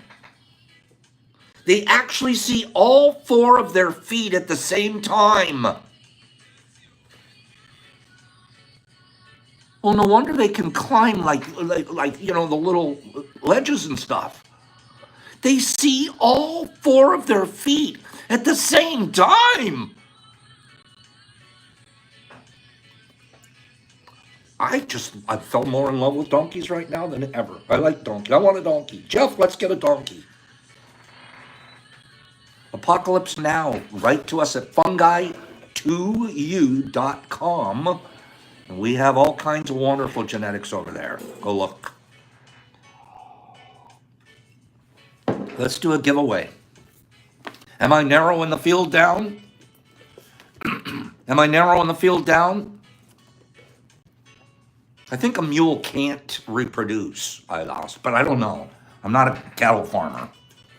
They actually see all four of their feet at the same time. Well, no wonder they can climb like you know, the little ledges and stuff. They see all four of their feet at the same time. I fell more in love with donkeys right now than ever. I like donkeys. I want a donkey. Jeff, let's get a donkey. Apocalypse Now. Write to us at fungi2u.com. We have all kinds of wonderful genetics over there. Go look. Let's do a giveaway. Am I narrowing the field down? Am I narrowing the field down? I think a mule can't reproduce, I lost, but I don't know. I'm not a cattle farmer.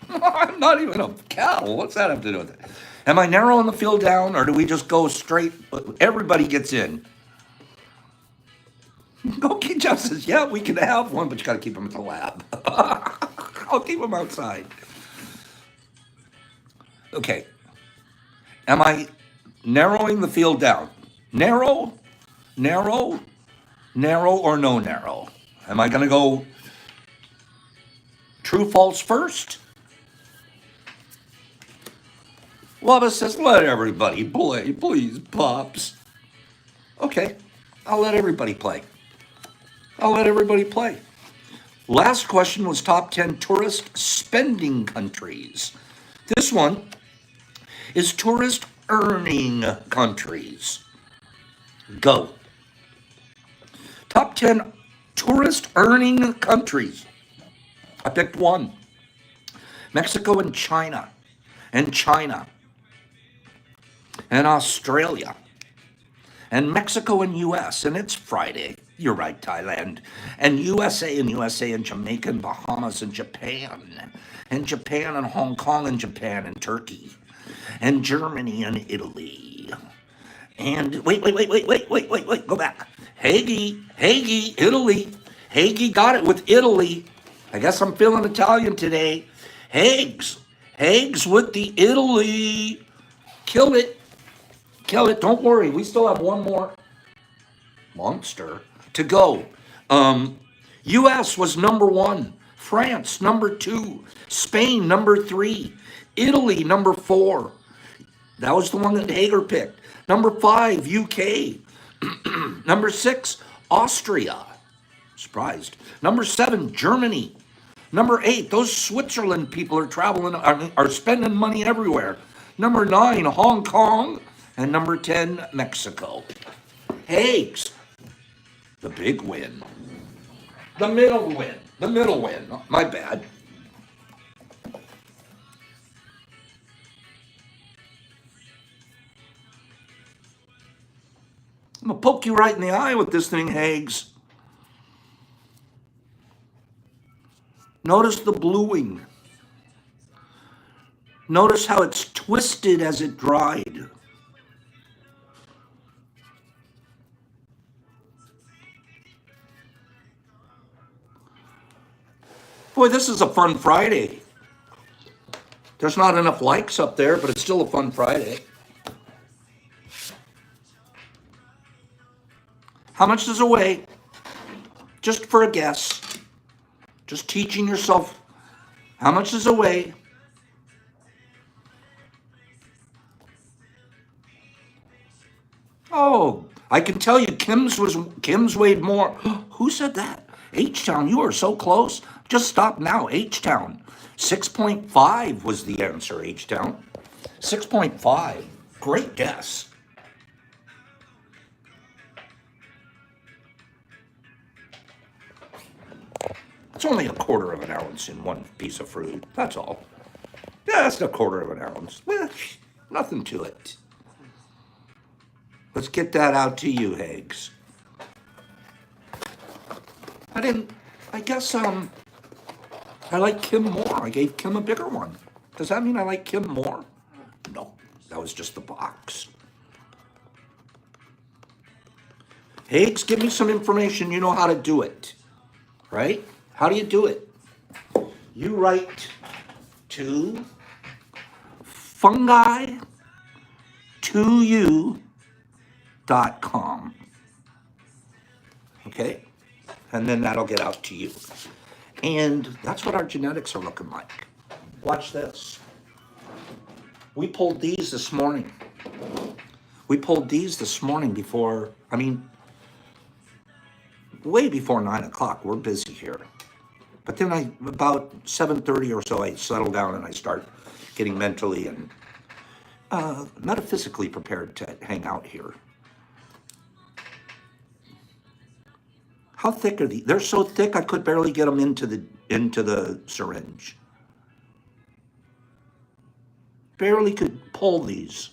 I'm not even a cattle. What's that have to do with it? Am I narrowing the field down, or do we just go straight? Everybody gets in. Okay, Jeff says, yeah, we can have one, but you got to keep them at the lab. I'll keep them outside. Okay. Am I narrowing the field down? Narrow, or no narrow? Am I going to go true, false first? Lava says, let everybody play, please, Pops. Okay, I'll let everybody play. Last question was top 10 tourist spending countries. This one is tourist earning countries. Go. Top 10 tourist earning countries. I picked one. Mexico and China. And Australia. And Mexico and US. And it's Friday. You're right, Thailand. And USA and Jamaica and Bahamas and Japan. And Japan and Hong Kong and Japan and Turkey. And Germany and Italy. And wait, go back. Hagee, Italy. Hagee got it with Italy. I guess I'm feeling Italian today. Hags with the Italy. Kill it. Kelly, don't worry. We still have one more monster to go. U.S. was number 1. France, number 2. Spain, number 3. Italy, number 4. That was the one that Hager picked. Number 5, UK. Number 6, Austria. Surprised. Number 7, Germany. Number 8, those Switzerland people are traveling, are spending money everywhere. Number 9, Hong Kong. And number 10, Mexico. Hagues, the big win. The middle win. The middle win. My bad. I'm going to poke you right in the eye with this thing, Hagues. Notice the bluing. Notice how it's twisted as it dried. Boy, this is a fun Friday. There's not enough likes up there, but it's still a fun Friday. How much does it weigh? Just for a guess. Just teaching yourself. How much does it weigh? Oh, I can tell you Kim's weighed more. Who said that? H-Town, you are so close. Just stop now, H-Town. 6.5 was the answer, H-Town. 6.5. Great guess. It's only a quarter of an ounce in one piece of fruit. That's all. Yeah, that's a quarter of an ounce. Well, nothing to it. Let's get that out to you, Hagues. I guess, I like Kim more. I gave Kim a bigger one. Does that mean I like Kim more? No, that was just the box. Hagues, give me some information. You know how to do it, right? How do you do it? You write to fungi2u.com. Okay? And then that'll get out to you. And that's what our genetics are looking like. Watch this. We pulled these this morning. Before, way before 9 o'clock. We're busy here. But then about 7:30 or so, I settle down and I start getting mentally and metaphysically prepared to hang out here. How thick are these? They're so thick I could barely get them into the syringe. Barely could pull these.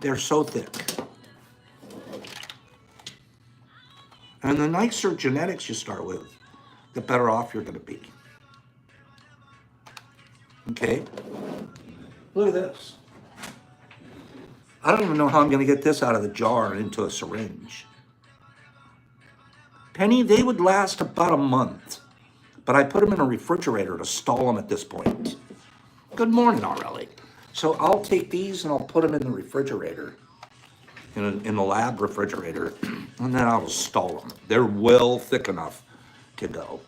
They're so thick. And the nicer genetics you start with, the better off you're going to be. Okay? Look at this. I don't even know how I'm going to get this out of the jar and into a syringe. Penny, they would last about a month, but I put them in a refrigerator to stall them at this point. Good morning, Aurelie. So I'll take these and I'll put them in the refrigerator, in the lab refrigerator, and then I'll stall them. They're well thick enough to go.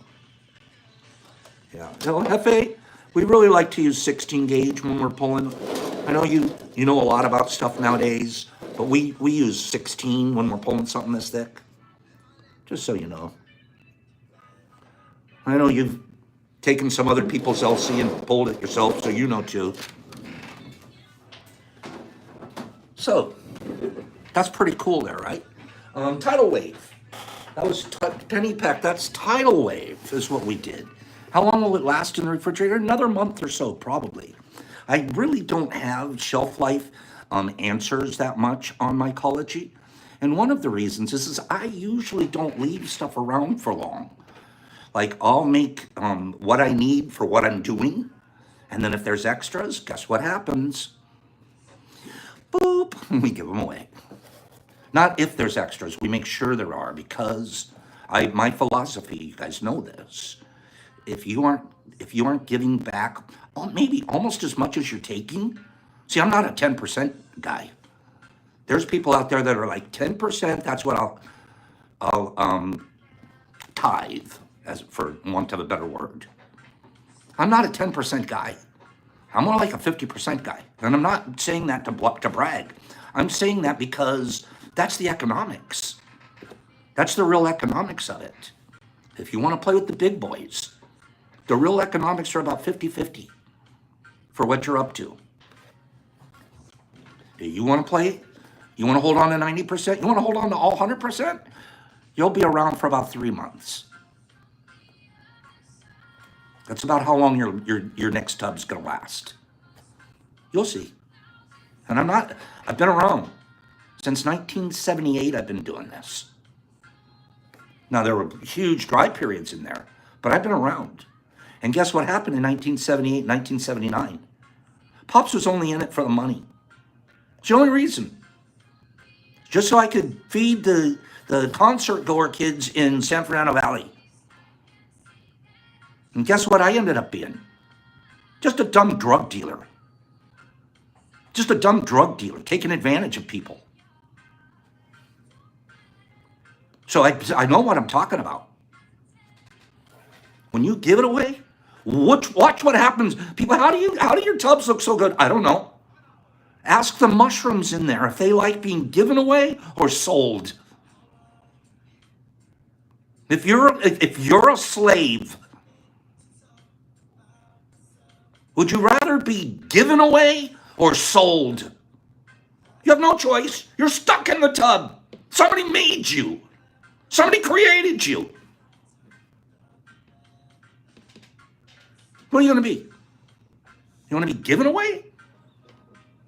Yeah. So Hefe, we really like to use 16 gauge when we're pulling. I know you know a lot about stuff nowadays, but we use 16 when we're pulling something this thick. Just so you know. I know you've taken some other people's LC and pulled it yourself, so you know too. So, that's pretty cool there, right? Tidal wave. That was Penny Peck. That's tidal wave is what we did. How long will it last in the refrigerator? Another month or so, probably. I really don't have shelf life answers that much on Mycology. And one of the reasons is I usually don't leave stuff around for long. Like, I'll make what I need for what I'm doing. And then if there's extras, guess what happens? Boop, we give them away. Not if there's extras, we make sure there are, because my philosophy, you guys know this, if you aren't giving back maybe almost as much as you're taking. See, I'm not a 10% guy. There's people out there that are like 10%. That's what I'll tithe, as for want of a better word. I'm not a 10% guy. I'm more like a 50% guy. And I'm not saying that to brag. I'm saying that because that's the economics. That's the real economics of it. If you want to play with the big boys, the real economics are about 50-50 for what you're up to. You want to play? You want to hold on to 90%? You want to hold on to all 100%? You'll be around for about 3 months. That's about how long your next tub's going to last. You'll see. And I've been around. Since 1978, I've been doing this. Now, there were huge dry periods in there, but I've been around. And guess what happened in 1978, 1979? Pops was only in it for the money. It's the only reason. Just so I could feed the concert goer kids in San Fernando Valley. And guess what I ended up being? Just a dumb drug dealer. Just a dumb drug dealer taking advantage of people. So I know what I'm talking about. When you give it away, watch what happens. People, how do your tubs look so good? I don't know. Ask the mushrooms in there if they like being given away or sold. If you're a slave, would you rather be given away or sold? You have no choice. You're stuck in the tub. Somebody made you. Somebody created you. What are you going to be? You want to be given away?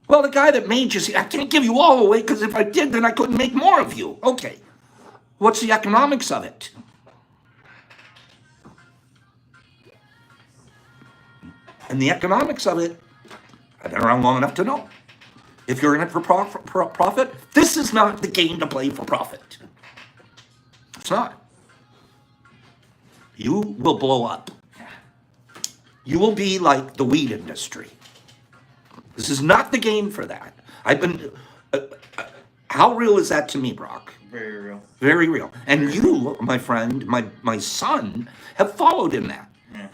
Well, the guy that made you, I can't give you all away because if I did, then I couldn't make more of you. Okay. What's the economics of it? And the economics of it, I've been around long enough to know. If you're in it for profit, this is not the game to play for profit. It's not. You will blow up. You will be like the weed industry. This is not the game for that. How real is that to me, Brock? Very real. Very real. And you, my friend, my son, have followed in that. Yeah.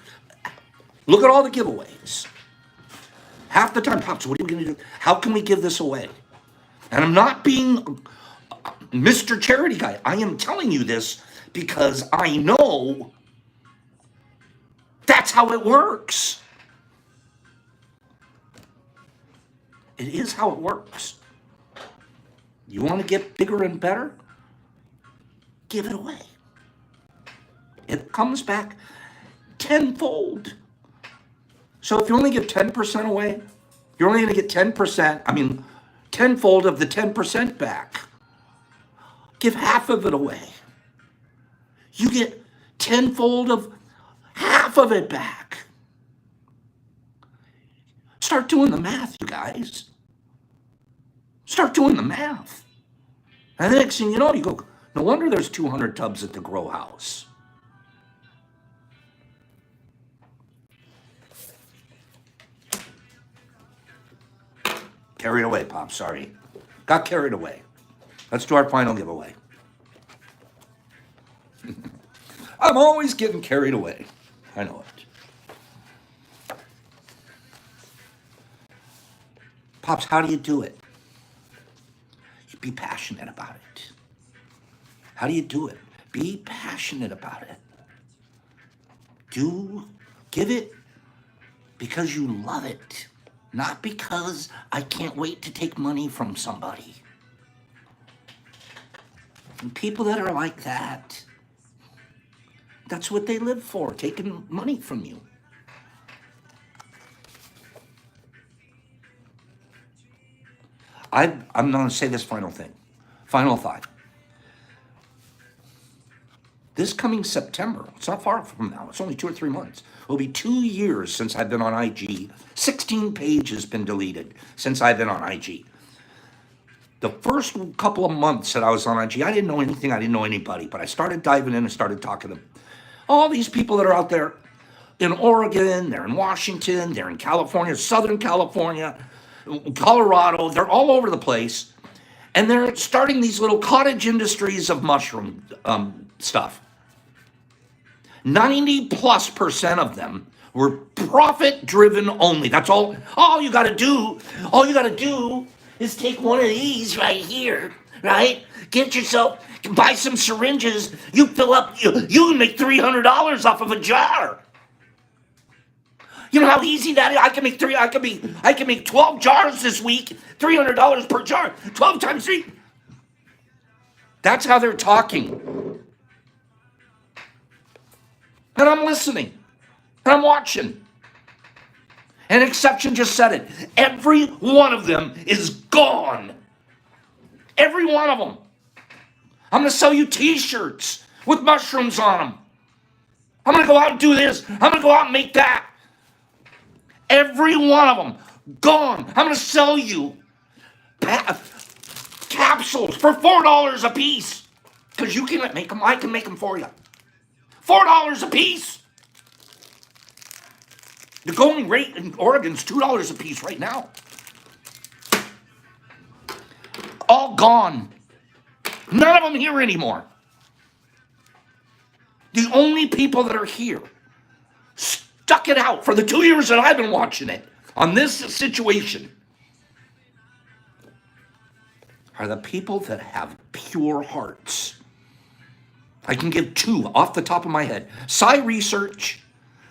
Look at all the giveaways. Half the time, Pops, what are we going to do? How can we give this away? And I'm not being Mr. Charity Guy. I am telling you this because I know that's how it works. It is how it works. You want to get bigger and better? Give it away. It comes back tenfold. So if you only give 10% away, you're only going to get 10%, tenfold of the 10% back. Give half of it away. You get tenfold of half of it back. Start doing the math, you guys. Start doing the math. And the next thing you know, you go, no wonder there's 200 tubs at the grow house. Carried away, Pop, sorry. Got carried away. Let's do our final giveaway. I'm always getting carried away. I know it. Pops, how do you do it? You be passionate about it. How do you do it? Be passionate about it. Give it because you love it. Not because I can't wait to take money from somebody. And people that are like that, that's what they live for, taking money from you. I'm going to say this final thing. Final thought. This coming September, it's not far from now, it's only 2 or 3 months. It'll be 2 years since I've been on IG. 16 pages been deleted since I've been on IG. The first couple of months that I was on IG, I didn't know anything, I didn't know anybody, but I started diving in and started talking to all these people that are out there in Oregon, they're in Washington, they're in California, Southern California, Colorado, they're all over the place. And they're starting these little cottage industries of mushroom stuff. 90+% of them were profit driven only. That's all you got to do. All you got to do is take one of these right here, right? Get yourself, buy some syringes. You fill up, you can make $300 off of a jar. You know how easy that is? I can make 12 jars this week, $300 per jar. 12 times 3. That's how they're talking. And I'm listening. And I'm watching. And Exception just said it. Every one of them is gone. Every one of them. I'm going to sell you t-shirts with mushrooms on them. I'm going to go out and do this. I'm going to go out and make that. Every one of them gone. I'm going to sell you capsules for $4 a piece. Because you can make them. I can make them for you. $4 a piece. The going rate in Oregon is $2 a piece right now. All gone. None of them here anymore. The only people that are here stuck it out for the 2 years that I've been watching it on this situation are the people that have pure hearts. I can give 2 off the top of my head. Psy Research,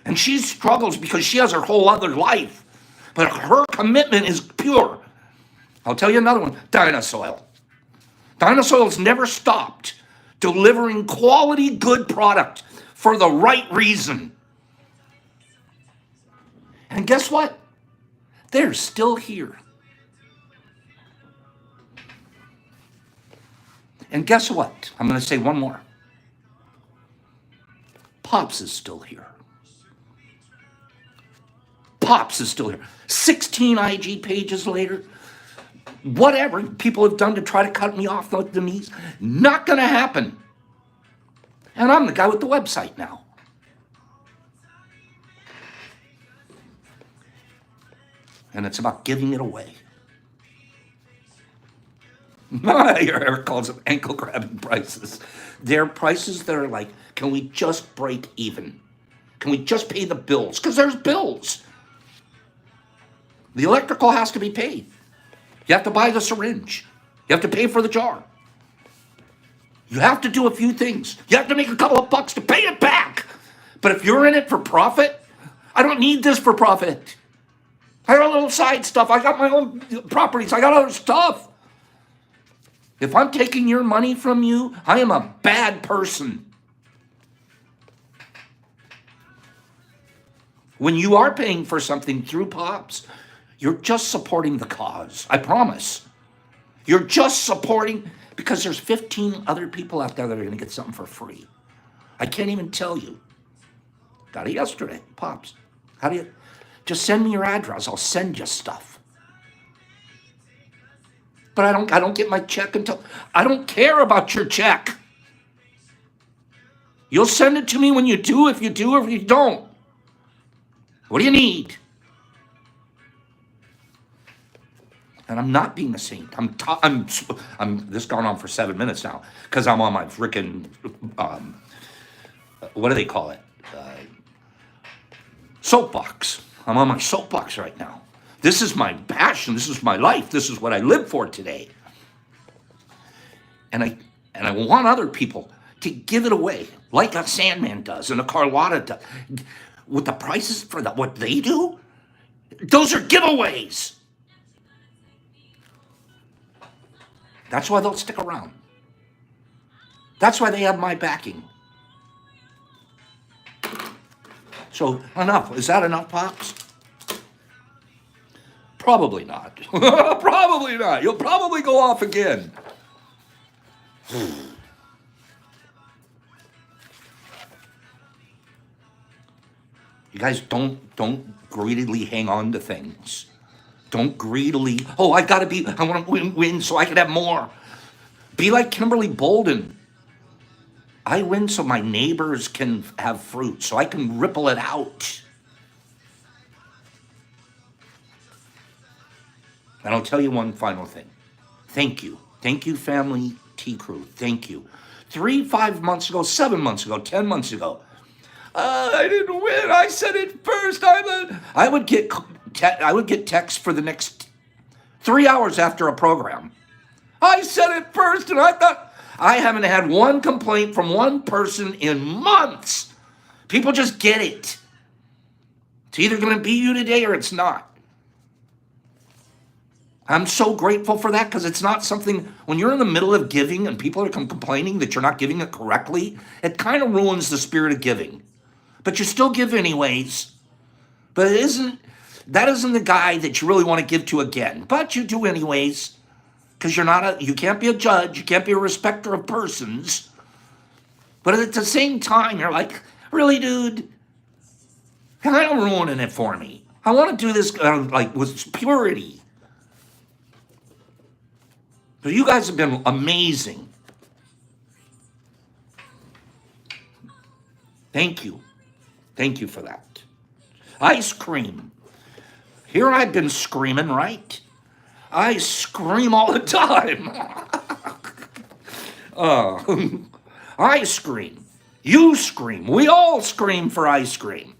and she struggles because she has her whole other life, but her commitment is pure. I'll tell you another one, Dinosoil. Dinosoil's never stopped delivering quality, good product for the right reason. And guess what? They're still here. And guess what? I'm going to say one more. Pops is still here. Pops is still here. 16 IG pages later, whatever people have done to try to cut me off the knees, not going to happen. And I'm the guy with the website now. And it's about giving it away. Eric calls them ankle grabbing prices. They're prices that are like, can we just break even? Can we just pay the bills? Because there's bills. The electrical has to be paid. You have to buy the syringe. You have to pay for the jar. You have to do a few things. You have to make a couple of bucks to pay it back. But if you're in it for profit, I don't need this for profit. I got a little side stuff. I got my own properties. I got other stuff. If I'm taking your money from you, I am a bad person. When you are paying for something through Pops, you're just supporting the cause. I promise. You're just supporting, because there's 15 other people out there that are going to get something for free. I can't even tell you. Got it yesterday, Pops. How do you? Just send me your address. I'll send you stuff. But I don't get my check until, I don't care about your check. You'll send it to me when you do, if you do, or if you don't. What do you need? And I'm not being a saint. I'm this gone on for 7 minutes now because I'm on my freaking what do they call it? Soapbox. I'm on my soapbox right now. This is my passion. This is my life. This is what I live for today. And I want other people to give it away like a Sandman does and a Carlotta does. With the prices for what they do, those are giveaways. That's why they'll stick around. That's why they have my backing. So enough. Is that enough, Pops? Probably not. Probably not. You'll probably go off again. You guys don't greedily hang on to things. Don't greedily, I want to win so I can have more. Be like Kimberly Bolden. I win so my neighbors can have fruit, so I can ripple it out. And I'll tell you one final thing. Thank you. Thank you, family T Crew. Thank you. 3, 5 months ago, 7 months ago, 10 months ago. I didn't win. I said it first. I would get texts for the next 3 hours after a program. I said it first, and I thought I haven't had one complaint from one person in months. People just get it. It's either going to be you today or it's not. I'm so grateful for that because it's not something, when you're in the middle of giving and people are complaining that you're not giving it correctly, it kind of ruins the spirit of giving. But you still give anyways. But that isn't the guy that you really want to give to again. But you do anyways because you can't be a judge. You can't be a respecter of persons. But at the same time, you're like, really, dude? Kind of ruining it for me. I want to do this with purity. But you guys have been amazing. Thank you. Thank you for that. Ice cream. Here I've been screaming, right? I scream all the time. I scream. You scream. We all scream for ice cream.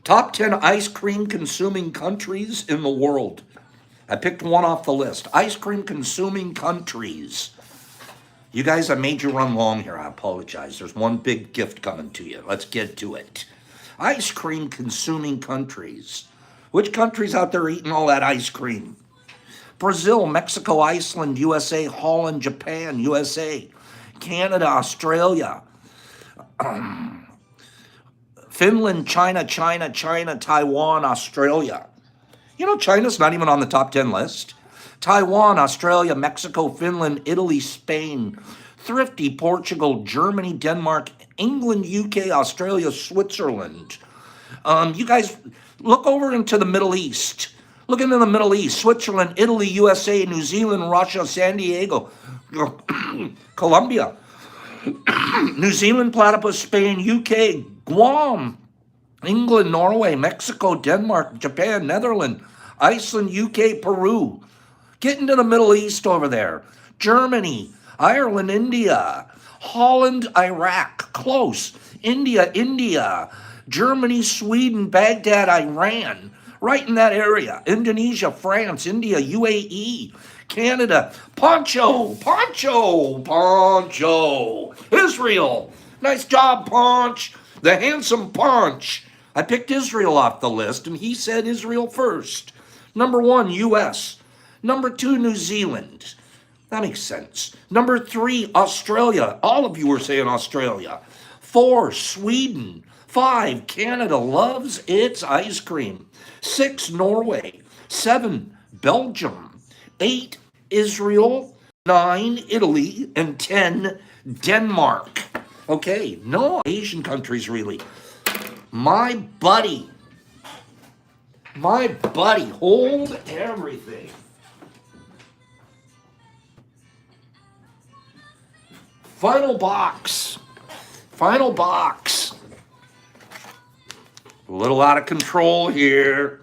Top 10 ice cream consuming countries in the world. I picked one off the list. Ice cream consuming countries. You guys, I made you run long here. I apologize. There's one big gift coming to you. Let's get to it. Ice cream consuming countries. Which countries out there eating all that ice cream? Brazil, Mexico, Iceland, USA, Holland, Japan, USA, Canada, Australia, Finland, China, Taiwan, Australia. You know, China's not even on the top 10 list. Taiwan, Australia, Mexico, Finland, Italy, Spain, Thrifty, Portugal, Germany, Denmark, England, UK, Australia, Switzerland. You guys, look over into the Middle East. Look into the Middle East. Switzerland, Italy, USA, New Zealand, Russia, San Diego, Colombia, New Zealand, Platypus, Spain, UK, Guam, England, Norway, Mexico, Denmark, Japan, Netherlands, Iceland, UK, Peru. Get into the Middle East over there. Germany, Ireland, India, Holland, Iraq, close. India, Germany, Sweden, Baghdad, Iran, right in that area. Indonesia, France, India, UAE, Canada, Poncho, Israel. Nice job, Ponch. The handsome Ponch. I picked Israel off the list, and he said Israel first. Number 1, U.S. Number 2, New Zealand. That makes sense. Number 3, Australia. All of you were saying Australia. 4, Sweden. 5, Canada loves its ice cream. 6, Norway. 7, Belgium. 8, Israel. 9, Italy. And 10, Denmark. Okay, no Asian countries really. My buddy, hold everything. Final box. A little out of control here.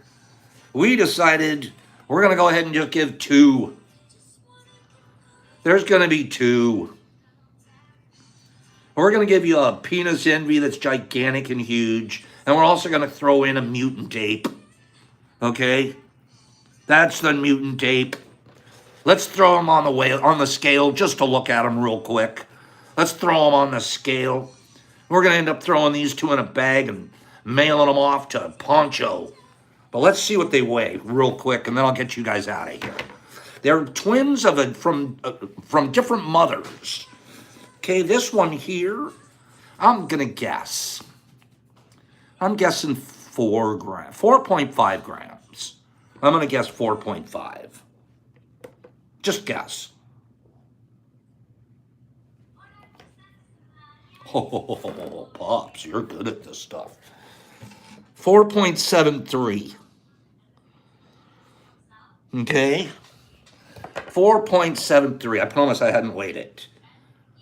We decided we're going to go ahead and just give 2. There's going to be 2. We're going to give you a penis envy that's gigantic and huge. And we're also going to throw in a mutant ape. Okay? That's the mutant ape. Let's throw him on the scale just to look at him real quick. Let's throw him on the scale. We're going to end up throwing these 2 in a bag and mailing them off to Poncho. But let's see what they weigh real quick, and then I'll get you guys out of here. They're twins from different mothers. Okay, this one here, I'm going to guess. I'm guessing 4.5 grams. I'm going to guess 4.5. Just guess. Oh, Pops, you're good at this stuff. 4.73. Okay? 4.73. I promise I hadn't weighed it.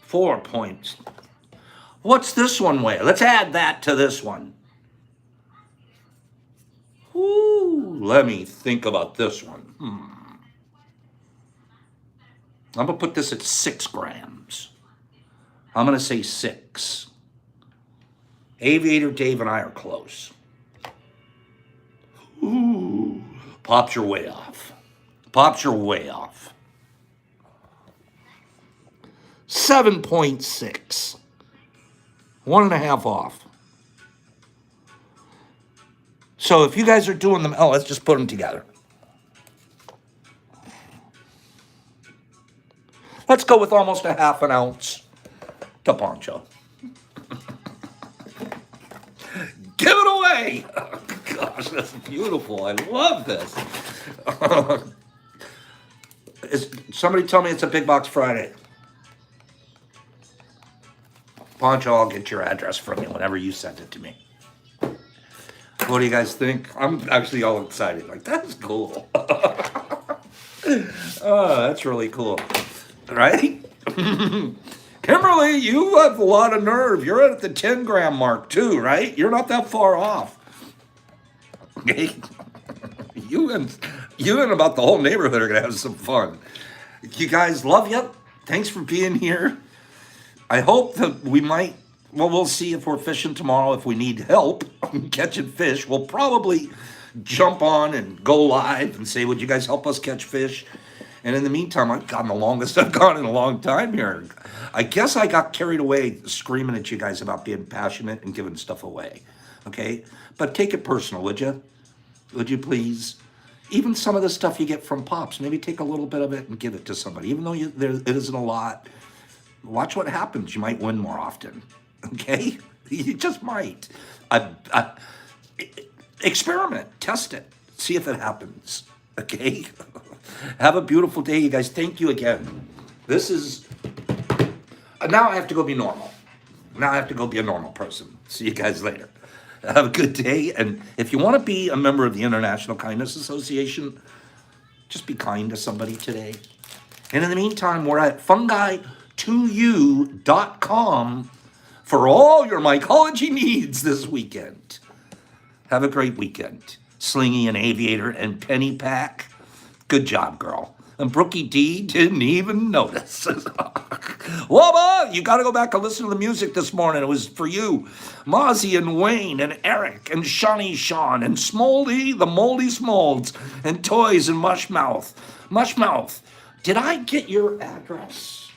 4 points. What's this one weigh? Let's add that to this one. Ooh, let me think about this one. I'm going to put this at 6 grams. I'm going to say 6. Aviator Dave and I are close. Ooh, Pops, you're way off. Pops, you're way off. 7.6. 1.5 off. So if you guys are doing them, let's just put them together. Let's go with almost a half an ounce to Poncho. Give it away. Oh, gosh, that's beautiful. I love this. Somebody tell me it's a Big Box Friday. Poncho, I'll get your address from you whenever you send it to me. What do you guys think? I'm actually all excited. Like, that's cool. Oh, that's really cool. Right? Kimberly, you have a lot of nerve. You're at the 10 gram mark too, right? You're not that far off. Okay? You and about the whole neighborhood are going to have some fun. You guys, love you. Thanks for being here. I hope that we'll see if we're fishing tomorrow. If we need help catching fish, we'll probably jump on and go live and say, would you guys help us catch fish? And in the meantime, I've gotten the longest I've gone in a long time here. I guess I got carried away screaming at you guys about being passionate and giving stuff away. Okay? But take it personal, would you? Would you please? Even some of the stuff you get from Pops, maybe take a little bit of it and give it to somebody. Even though it isn't a lot, watch what happens. You might win more often. Okay? You just might. Experiment. Test it. See if it happens. Okay? Have a beautiful day, you guys. Thank you again. This is... now I have to go be normal. Now I have to go be a normal person. See you guys later. Have a good day. And if you want to be a member of the International Kindness Association, just be kind to somebody today. And in the meantime, we're at fungi2u.com for all your mycology needs this weekend. Have a great weekend. Slingy and Aviator and Penny Pack. Good job, girl. And Brookie D didn't even notice. Wubba, you got to go back and listen to the music this morning. It was for you. Mozzie and Wayne and Eric and Shawnee Sean and Smoldy, the Moldy Smolds, and Toys and Mushmouth. Mushmouth, did I get your address?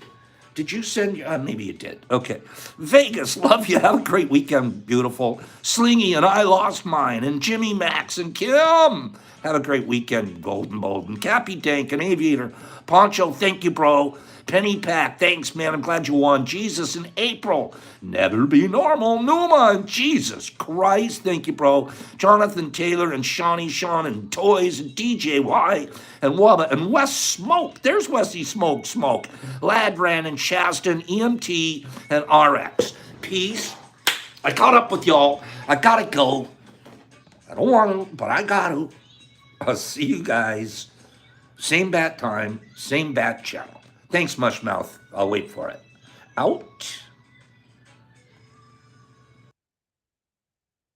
Did you send? Maybe you did. Okay. Vegas, love you. Have a great weekend, beautiful. Slingy and I lost mine. And Jimmy, Max, and Kim. Have a great weekend, Golden Bolden. Cappy Dank and Aviator. Poncho, thank you, bro. Penny Pack, thanks, man. I'm glad you won. Jesus in April. Never be normal. Numa and Jesus Christ. Thank you, bro. Jonathan Taylor and Shawnee Sean and Toys and DJ Y and Wubba and Wes Smoke. There's Wesley Smoke. Ladran and Shasta and EMT and RX. Peace. I caught up with y'all. I gotta go. I don't want to, but I got to. I'll see you guys. Same bat time, same bat channel. Thanks, Mushmouth. I'll wait for it. Out.